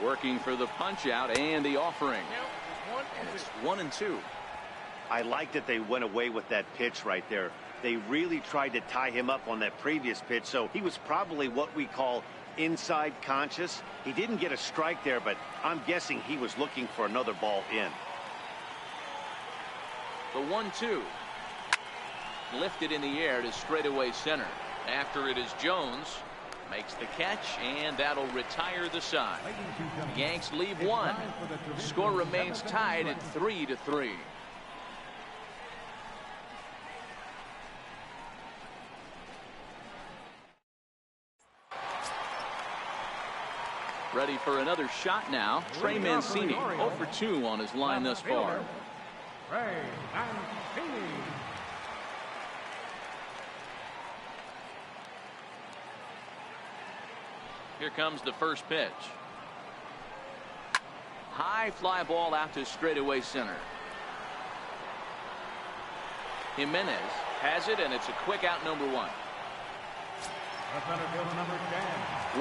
Working for the punch out and the offering. And it's 1-2. I like that they went away with that pitch right there. They really tried to tie him up on that previous pitch, so he was probably what we call inside conscious. He didn't get a strike there, but I'm guessing he was looking for another ball in. The 1-2. Lifted in the air to straightaway center. After it is Jones. Makes the catch, and that'll retire the side. The Yanks leave one. Score remains tied at 3-3. Ready for another shot now. Trey Mancini 0-for-2 on his line thus far. Trey Mancini. Here comes the first pitch. High fly ball out to straightaway center. Jimenez has it, and it's a quick out, number one.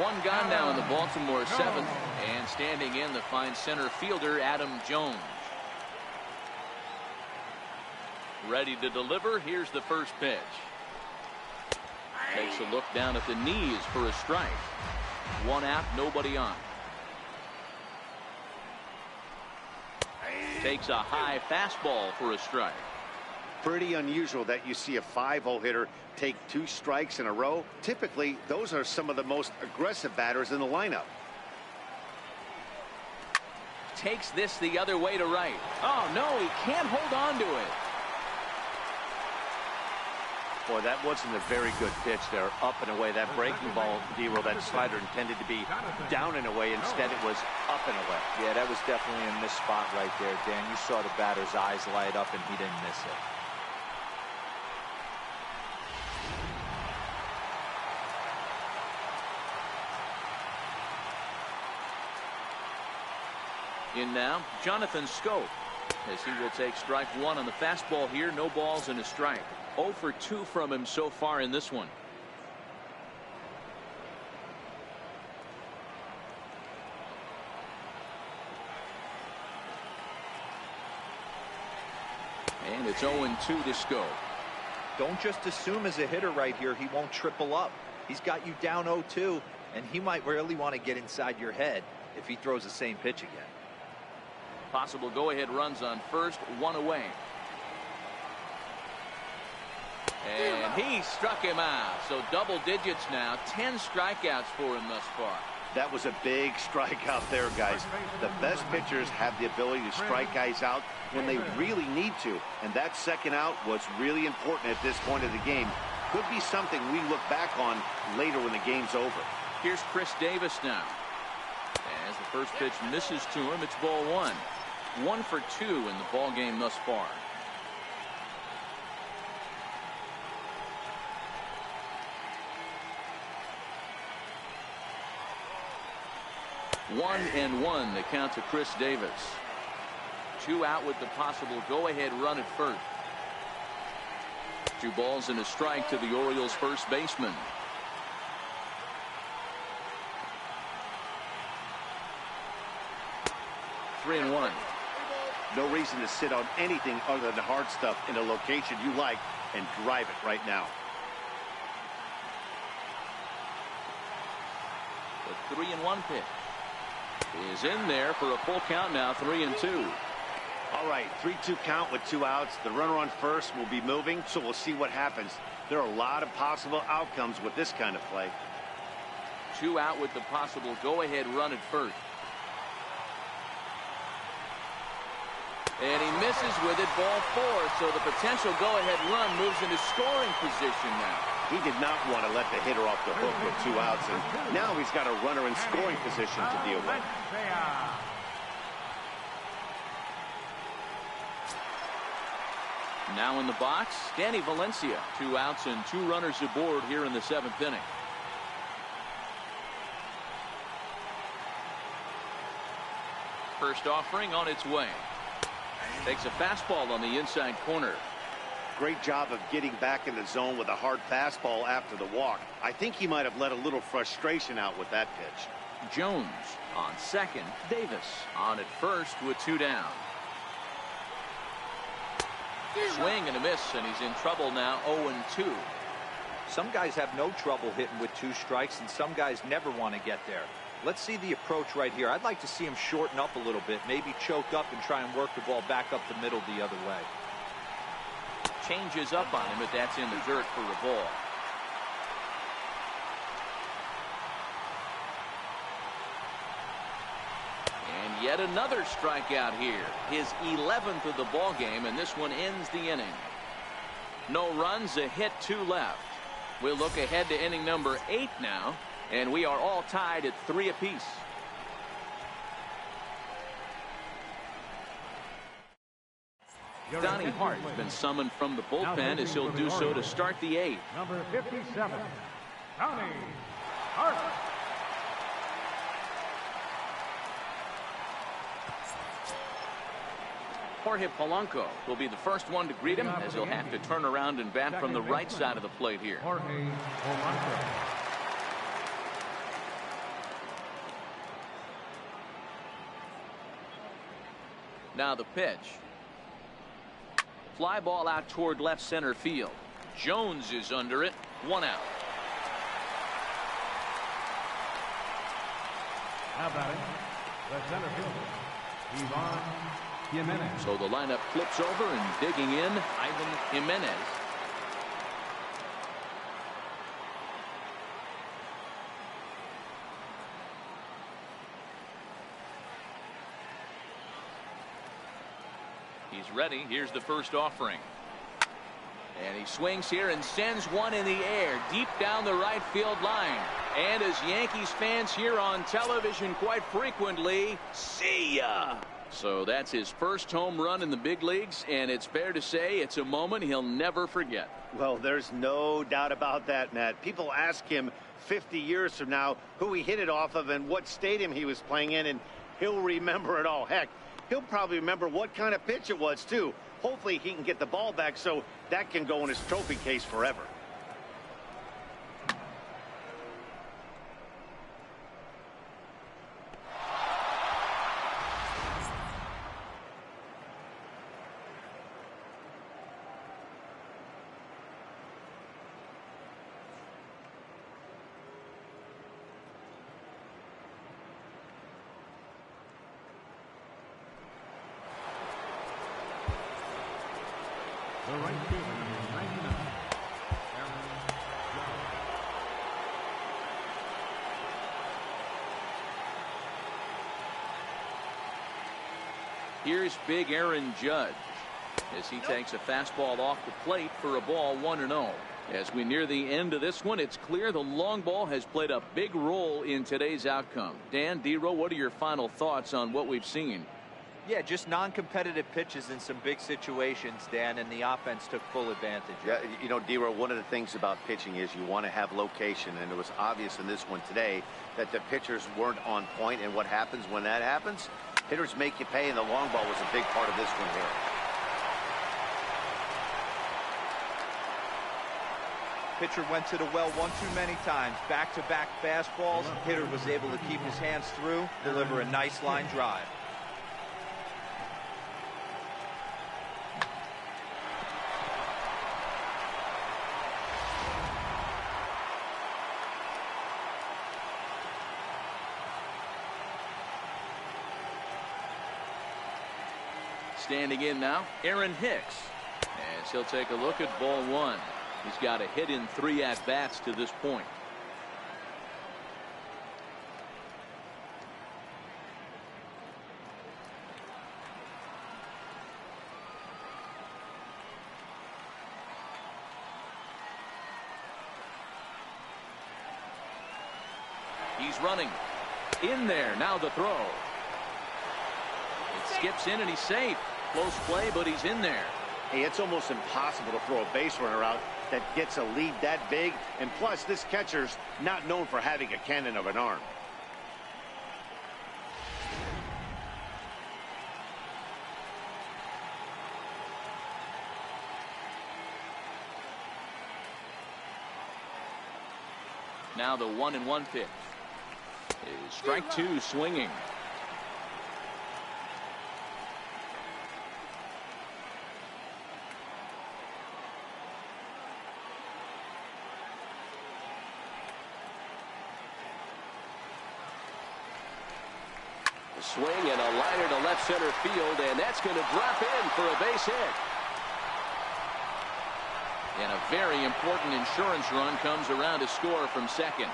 One gone now in the Baltimore seventh, and standing in the fine center fielder Adam Jones. Ready to deliver. Here's the first pitch. Takes a look down at the knees for a strike. One out, nobody on. Takes a high fastball for a strike. Pretty unusual that you see a 5-hole hitter take 2 strikes in a row. Typically, those are some of the most aggressive batters in the lineup. Takes this the other way to right. Oh, no, he can't hold on to it. Boy, that wasn't a very good pitch there. Up and away. That breaking ball, D-Roll, that slider intended to be down and away. Instead, it was up and away. Yeah, that was definitely a missed spot right there, Dan. You saw the batter's eyes light up, and he didn't miss it. In now, Jonathan Scope, as he will take strike one on the fastball here. No balls and a strike. 0 for 2 from him so far in this one. And it's 0-2 to Scope. Don't just assume as a hitter right here he won't triple up. He's got you down 0-2, and he might really want to get inside your head if he throws the same pitch again. Possible go-ahead runs on first, one away. And he struck him out. So double digits now. 10 strikeouts for him thus far. That was a big strikeout there, guys. The best pitchers have the ability to strike guys out when they really need to. And that second out was really important at this point of the game. Could be something we look back on later when the game's over. Here's Chris Davis now. As the first pitch misses to him, it's ball one. 1 for 2 in the ball game thus far. One and one, the count to Chris Davis. 2 out with the possible go-ahead run at first. 2 balls and a strike to the Orioles first baseman. Three and one. No reason to sit on anything other than hard stuff in a location you like and drive it right now. The 3-1 pitch is in there for a full count now. 3-2. All right, 3-2 count with 2 outs. The runner on first will be moving, so we'll see what happens. There are a lot of possible outcomes with this kind of play. 2 out with the possible go-ahead run at first. And he misses with it, ball 4. So the potential go-ahead run moves into scoring position now. He did not want to let the hitter off the hook with 2 outs, and now he's got a runner in scoring position to deal with. Now in the box, Danny Valencia. 2 outs and 2 runners aboard here in the 7th inning. First offering on its way. Takes a fastball on the inside corner. Great job of getting back in the zone with a hard fastball after the walk. I think he might have let a little frustration out with that pitch. Jones on second. Davis on at first with 2 down. Swing and a miss, and he's in trouble now. 0-2. Some guys have no trouble hitting with 2 strikes, and some guys never want to get there. Let's see the approach right here. I'd like to see him shorten up a little bit, maybe choke up and try and work the ball back up the middle the other way. Changes up on him, but that's in the dirt for a ball. And yet another strikeout here. His 11th of the ball game, and this one ends the inning. No runs, a hit, 2 left. We'll look ahead to inning number 8 now. And we are all tied at 3 apiece. Donnie Hart has been summoned from the bullpen as he'll do so to start the 8th. Number 57, Donnie Hart. Jorge Polanco will be the first one to greet him, as he'll have to turn around and bat from the right side of the plate here. Jorge Polanco. Now the pitch. Fly ball out toward left center field. Jones is under it. 1 out. Now batting, the center fielder, Ivan Jimenez. So the lineup flips over, and digging in, Ivan Jimenez. He's ready. Here's the first offering. And he swings here and sends one in the air deep down the right field line. And as Yankees fans hear on television quite frequently, see ya. So that's his first home run in the big leagues, and it's fair to say it's a moment he'll never forget. Well, there's no doubt about that, Matt. People ask him 50 years from now who he hit it off of and what stadium he was playing in, and he'll remember it all. Heck, he'll probably remember what kind of pitch it was, too. Hopefully he can get the ball back so that can go in his trophy case forever. The right fielder, number 99, Judd. Here's big Aaron Judd as he takes a fastball off the plate for a ball 1-0. As we near the end of this one, it's clear the long ball has played a big role in today's outcome. Dan, D-Row, what are your final thoughts on what we've seen? Yeah, just non-competitive pitches in some big situations, Dan, and the offense took full advantage. Yeah, you know, D-Row, one of the things about pitching is you want to have location, and it was obvious in this one today that the pitchers weren't on point, and what happens when that happens? Hitters make you pay, and the long ball was a big part of this one here. Pitcher went to the well one too many times. Back-to-back fastballs. Hitter was able to keep his hands through, deliver a nice line drive. Standing in now, Aaron Hicks, as he'll take a look at ball 1. He's got a hit in 3 at-bats to this point. He's running. In there, now the throw. It skips in and he's safe. Close play, but he's in there. Hey, it's almost impossible to throw a base runner out that gets a lead that big. And plus, this catcher's not known for having a cannon of an arm. Now the 1-1 pitch. Is strike 2 swinging. Swing and a liner to left center field, and that's going to drop in for a base hit. And a very important insurance run comes around to score from second.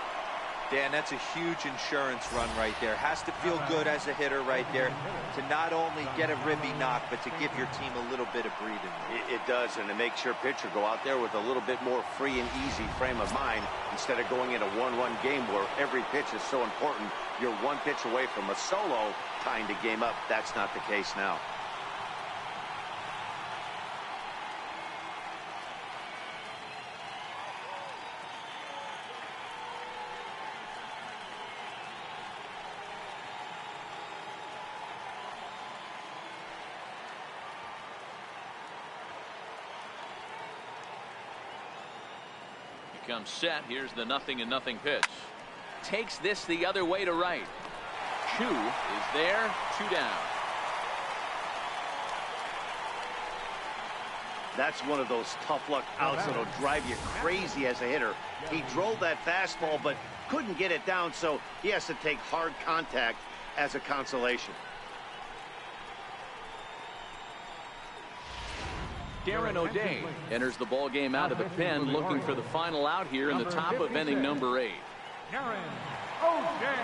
Dan, that's a huge insurance run right there. Has to feel good as a hitter right there to not only get a ribby knock, but to give your team a little bit of breathing room. It does, and it makes your pitcher go out there with a little bit more free and easy frame of mind instead of going in a one-run game where every pitch is so important. You're one pitch away from a solo tying the game up. That's not the case now. comes set. Here's the 0-0 pitch. Takes this the other way to right. Chu is there. 2 down. That's one of those tough luck outs that'll drive you crazy as a hitter. He drove that fastball but couldn't get it down, so he has to take hard contact as a consolation. Darren O'Day enters the ball game out of the pen, looking for the final out here in the top of inning number 8. Darren O'Day.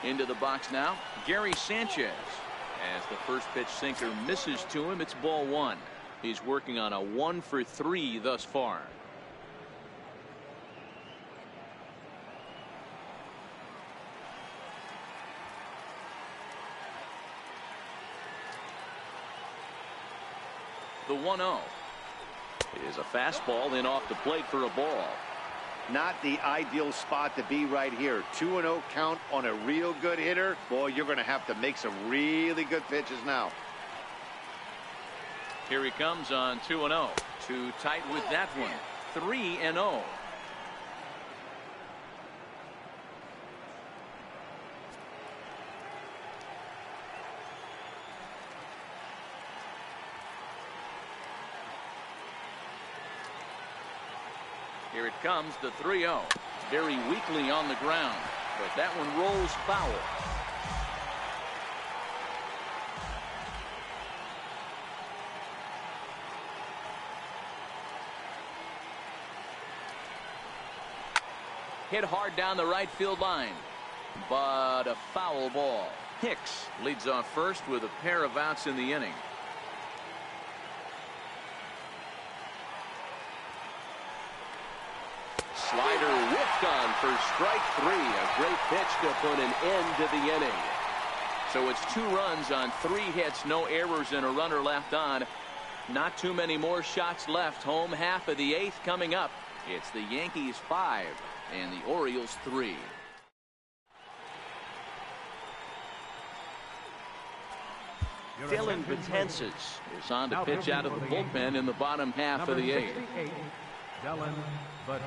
Into the box now, Gary Sanchez. As the first pitch sinker misses to him, it's ball 1. He's working on a 1 for 3 thus far. The 1-0 is a fastball in off the plate for a ball. Not the ideal spot to be right here. 2-0 count on a real good hitter. Boy, you're going to have to make some really good pitches now. Here he comes on 2-0. Too tight with that one. 3-0. Here it comes, the 3-0. Very weakly on the ground, but that one rolls foul. Hit hard down the right field line, but a foul ball. Hicks leads off first with a pair of outs in the inning. Slider whipped on for strike 3. A great pitch to put an end to the inning. So it's 2 runs on 3 hits, no errors, and a runner left on. Not too many more shots left. Home half of the 8th coming up. It's the Yankees 5 and the Orioles 3. Dylan Betances is on to pitch out of the bullpen in the bottom half of the 8th. Dylan Betances.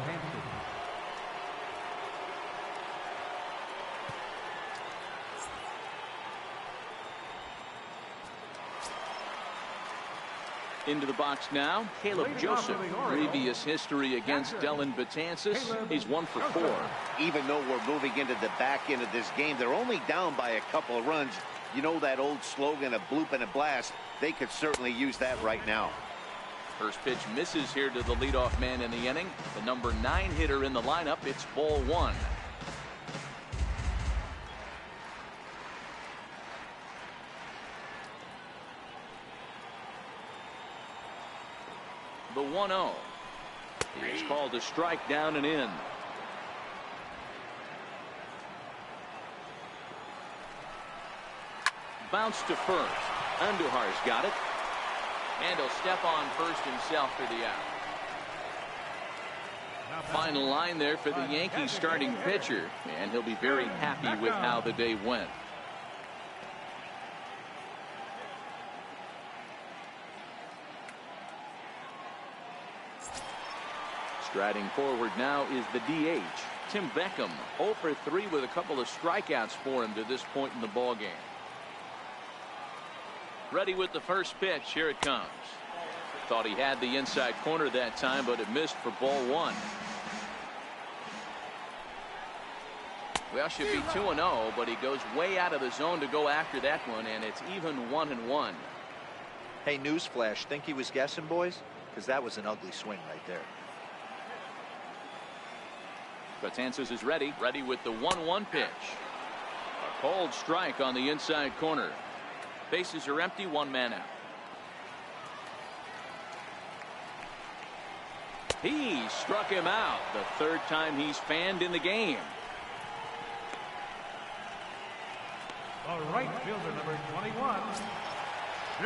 Into the box now, Caleb Joseph. Previous history against Dylan Betances. He's 1 for 4. Even though we're moving into the back end of this game, they're only down by a couple of runs. You know that old slogan, a bloop and a blast. They could certainly use that right now. First pitch misses here to the leadoff man in the inning. The number 9 hitter in the lineup. It's ball 1. The 1-0 is called a strike, down and in. Bounce to first. Andujar's got it. And he'll step on first himself for the out. Final line there for the Yankees starting pitcher, and he'll be very happy with how the day went. Striding forward now is the DH, Tim Beckham. 0 for 3 with a couple of strikeouts for him to this point in the ballgame. Ready with the first pitch. Here it comes. Thought he had the inside corner that time, but it missed for ball 1. Well, should be 2-0, but he goes way out of the zone to go after that one, and it's even 1-1. Hey, newsflash, think he was guessing, boys? Because that was an ugly swing right there. Betances is ready with the 1-1 pitch. A cold strike on the inside corner. Bases are empty, 1 man out. He struck him out, the 3rd time he's fanned in the game. The right fielder, number 21,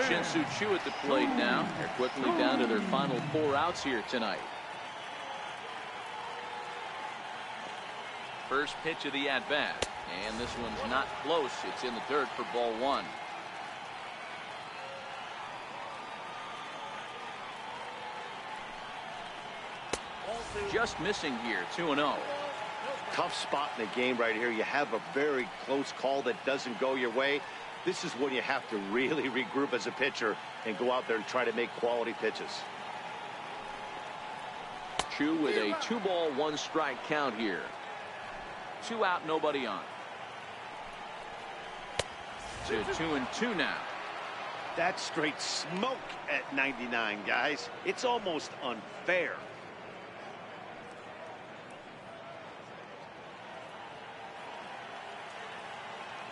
Shin-Soo Choo at the plate now. They're quickly down to their final 4 outs here tonight. First pitch of the at-bat. And this one's not close. It's in the dirt for ball 1. Just missing here, 2-0. Tough spot in the game right here. You have a very close call that doesn't go your way. This is when you have to really regroup as a pitcher and go out there and try to make quality pitches. Choo with a 2-ball, 1-strike count here. 2 out, nobody on. To 2-2 now. That's straight smoke at 99, guys. It's almost unfair.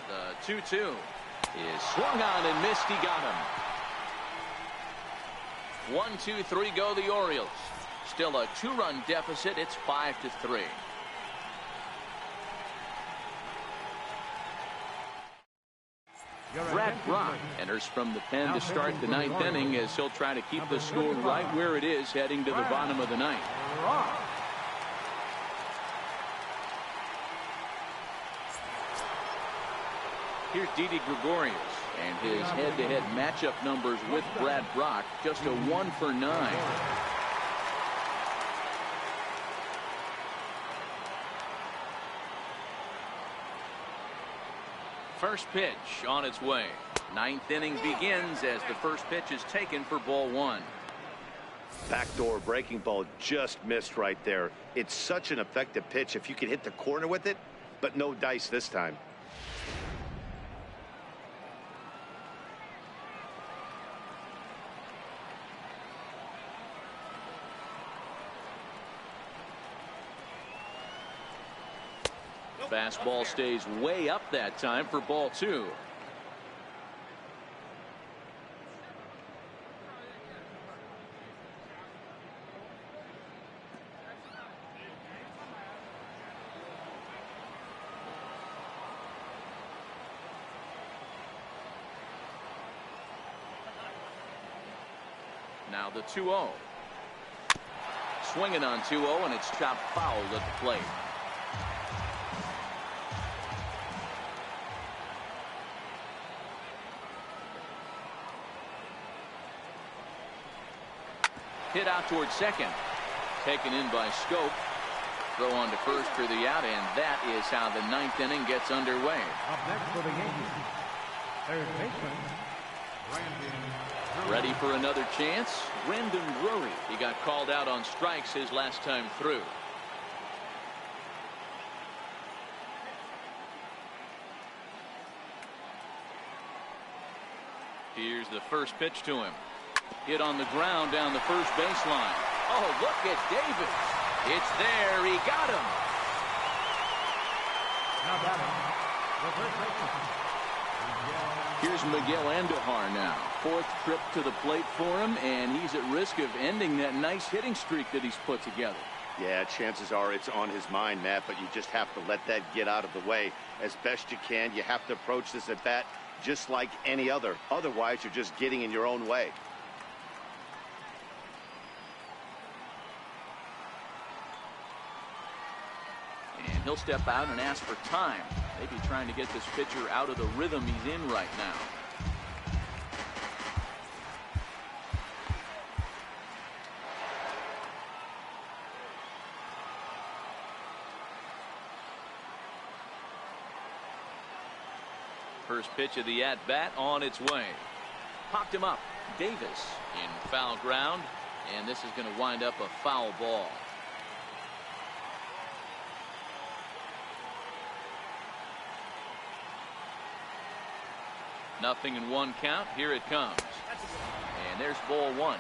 The 2-2 is swung on and missed. He got him. 1-2-3 go the Orioles. Still a 2-run deficit. It's 5-3. Brad Brock enters from the pen to start the 9th inning as he'll try to keep the score right where it is heading to the bottom of the 9th. Here's Didi Gregorius and his head-to-head matchup numbers with Brad Brock. Just a 1 for 9. First pitch on its way. 9th inning begins as the first pitch is taken for ball 1. Backdoor breaking ball just missed right there. It's such an effective pitch if you can hit the corner with it, but no dice this time. Fastball stays way up that time for ball 2. Now the 2-0. Swinging on 2-0, and it's chopped foul at the plate. Hit out towards second. Taken in by Scope. Throw on to first for the out, and that is how the 9th inning gets underway. Up next for the Yankees, third baseman, Brandon. Ready for another chance? Brendan Drury. He got called out on strikes his last time through. Here's the first pitch to him. Hit on the ground down the first baseline. Oh, look at Davis. It's there. He got him. Now batting, the first baseman. Here's Miguel Andujar now. 4th trip to the plate for him, and he's at risk of ending that nice hitting streak that he's put together. Yeah, chances are it's on his mind, Matt, but you just have to let that get out of the way as best you can. You have to approach this at bat just like any other. Otherwise, you're just getting in your own way. And he'll step out and ask for time. Maybe trying to get this pitcher out of the rhythm he's in right now. First pitch of the at-bat on its way. Popped him up. Davis in foul ground. And this is going to wind up a foul ball. Nothing in 1 count. Here it comes. And there's ball 1.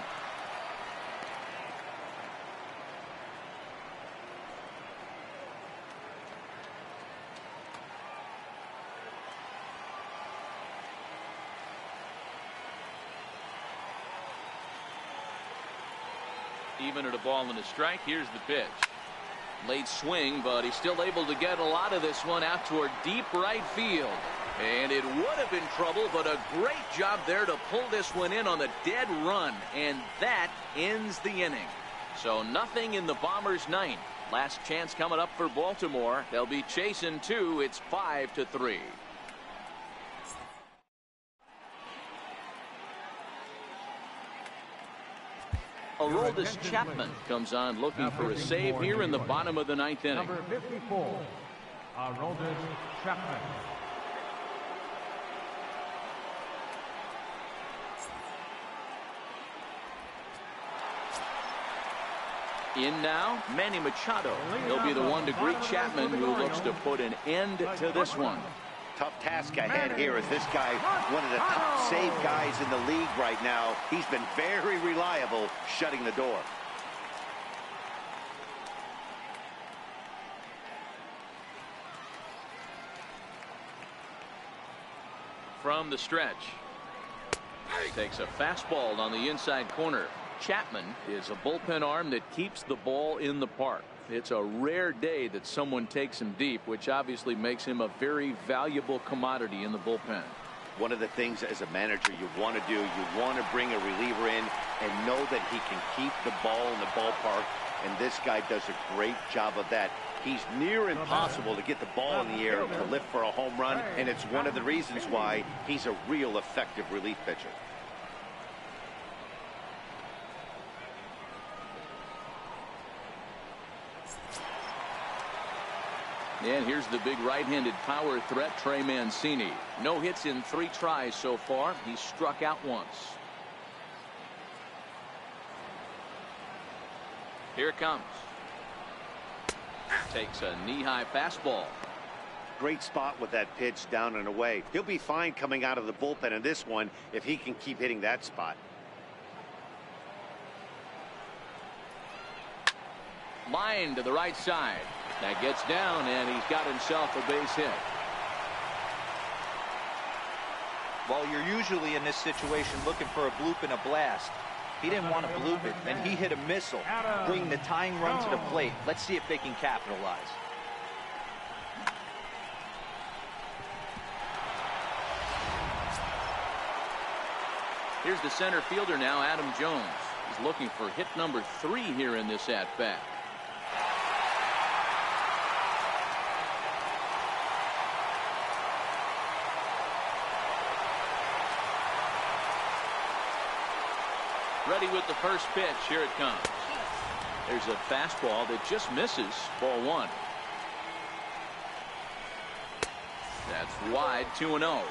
Even at a ball and a strike. Here's the pitch. Late swing, but he's still able to get a lot of this one out toward deep right field. And it would have been trouble, but a great job there to pull this one in on the dead run. And that ends the inning. So nothing in the Bombers' ninth. Last chance coming up for Baltimore. They'll be chasing two. It's 5-3. Aroldis Chapman comes on looking for a save here in the bottom of the ninth inning. Number 54, Aroldis Chapman. In now, Manny Machado. He'll be the one to greet Chapman, who looks to put an end to this one. Tough task ahead here as this guy, one of the top save guys in the league right now. He's been very reliable shutting the door. From the stretch. Takes a fastball on the inside corner. Chapman is a bullpen arm that keeps the ball in the park. It's a rare day that someone takes him deep, which obviously makes him a very valuable commodity in the bullpen. One of the things as a manager you want to do, you want to bring a reliever in and know that he can keep the ball in the ballpark, and this guy does a great job of that. He's near impossible to get the ball in the air to lift for a home run, and it's one of the reasons why he's a real effective relief pitcher. And here's the big right-handed power threat, Trey Mancini. No hits in 3 tries so far. He's struck out once. Here it comes. Takes a knee-high fastball. Great spot with that pitch down and away. He'll be fine coming out of the bullpen in this one if he can keep hitting that spot. Line to the right side. That gets down, and he's got himself a base hit. Well, you're usually in this situation looking for a bloop and a blast. He didn't want to bloop it, and he hit a missile, bringing the tying run to the plate. Let's see if they can capitalize. Here's the center fielder now, Adam Jones. He's looking for hit number 3 here in this at-bat. Ready with the first pitch. Here it comes. There's a fastball that just misses. Ball 1. That's wide. 2-0.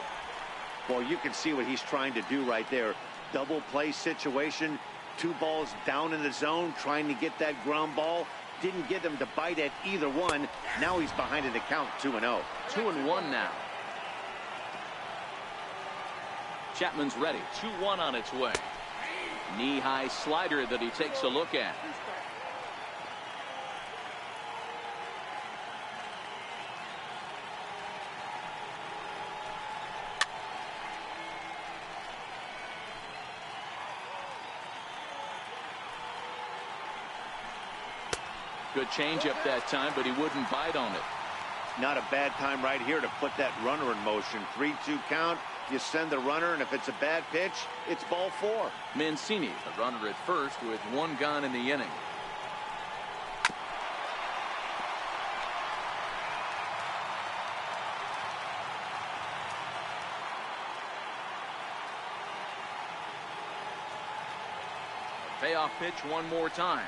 Well, you can see what he's trying to do right there. Double play situation. 2 balls down in the zone, trying to get that ground ball. Didn't get him to bite at either one. Now he's behind in the count. 2-0. 2-1 now. Chapman's ready. 2-1 on its way. Knee-high slider that he takes a look at. Good changeup that time, but he wouldn't bite on it. Not a bad time right here to put that runner in motion. 3-2 count. You send the runner, and if it's a bad pitch, it's ball 4. Mancini, the runner at first, with 1 gone in the inning. Payoff pitch one more time.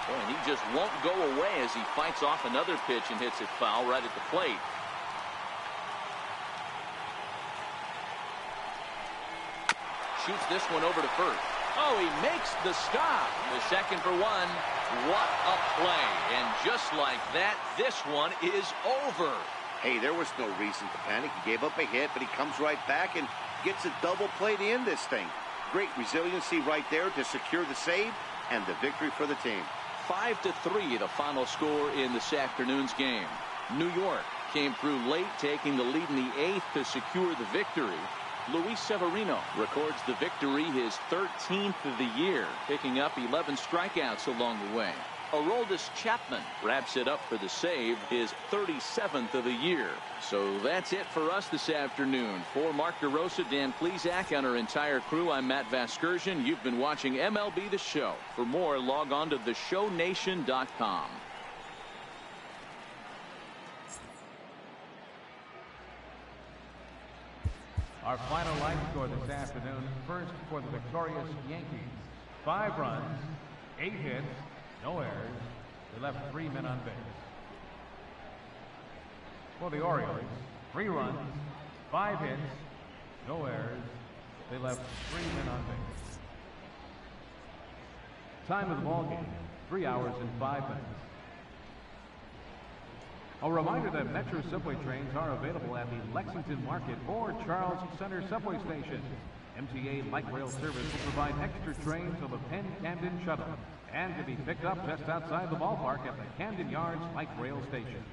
Boy, and he just won't go away as he fights off another pitch and hits it foul right at the plate. Shoots this one over to first. Oh, he makes the stop. The second for 1. What a play. And just like that, this one is over. Hey, there was no reason to panic. He gave up a hit, but he comes right back and gets a double play to end this thing. Great resiliency right there to secure the save and the victory for the team. 5-3, the final score in this afternoon's game. New York came through late, taking the lead in the 8th to secure the victory. Luis Severino records the victory, his 13th of the year, picking up 11 strikeouts along the way. Aroldis Chapman wraps it up for the save, his 37th of the year. So that's it for us this afternoon. For Mark DeRosa, Dan Plesac, and our entire crew, I'm Matt Vasgersian. You've been watching MLB The Show. For more, log on to theshownation.com. Our final line score this afternoon, first for the victorious Yankees. 5 runs, 8 hits, no errors. They left 3 men on base. For the Orioles, 3 runs, 5 hits, no errors. They left 3 men on base. Time of the ball game, 3 hours and 5 minutes. A reminder that Metro subway trains are available at the Lexington Market or Charles Center subway station. MTA light rail service will provide extra trains on the Penn Camden Shuttle and can be picked up just outside the ballpark at the Camden Yards light rail station.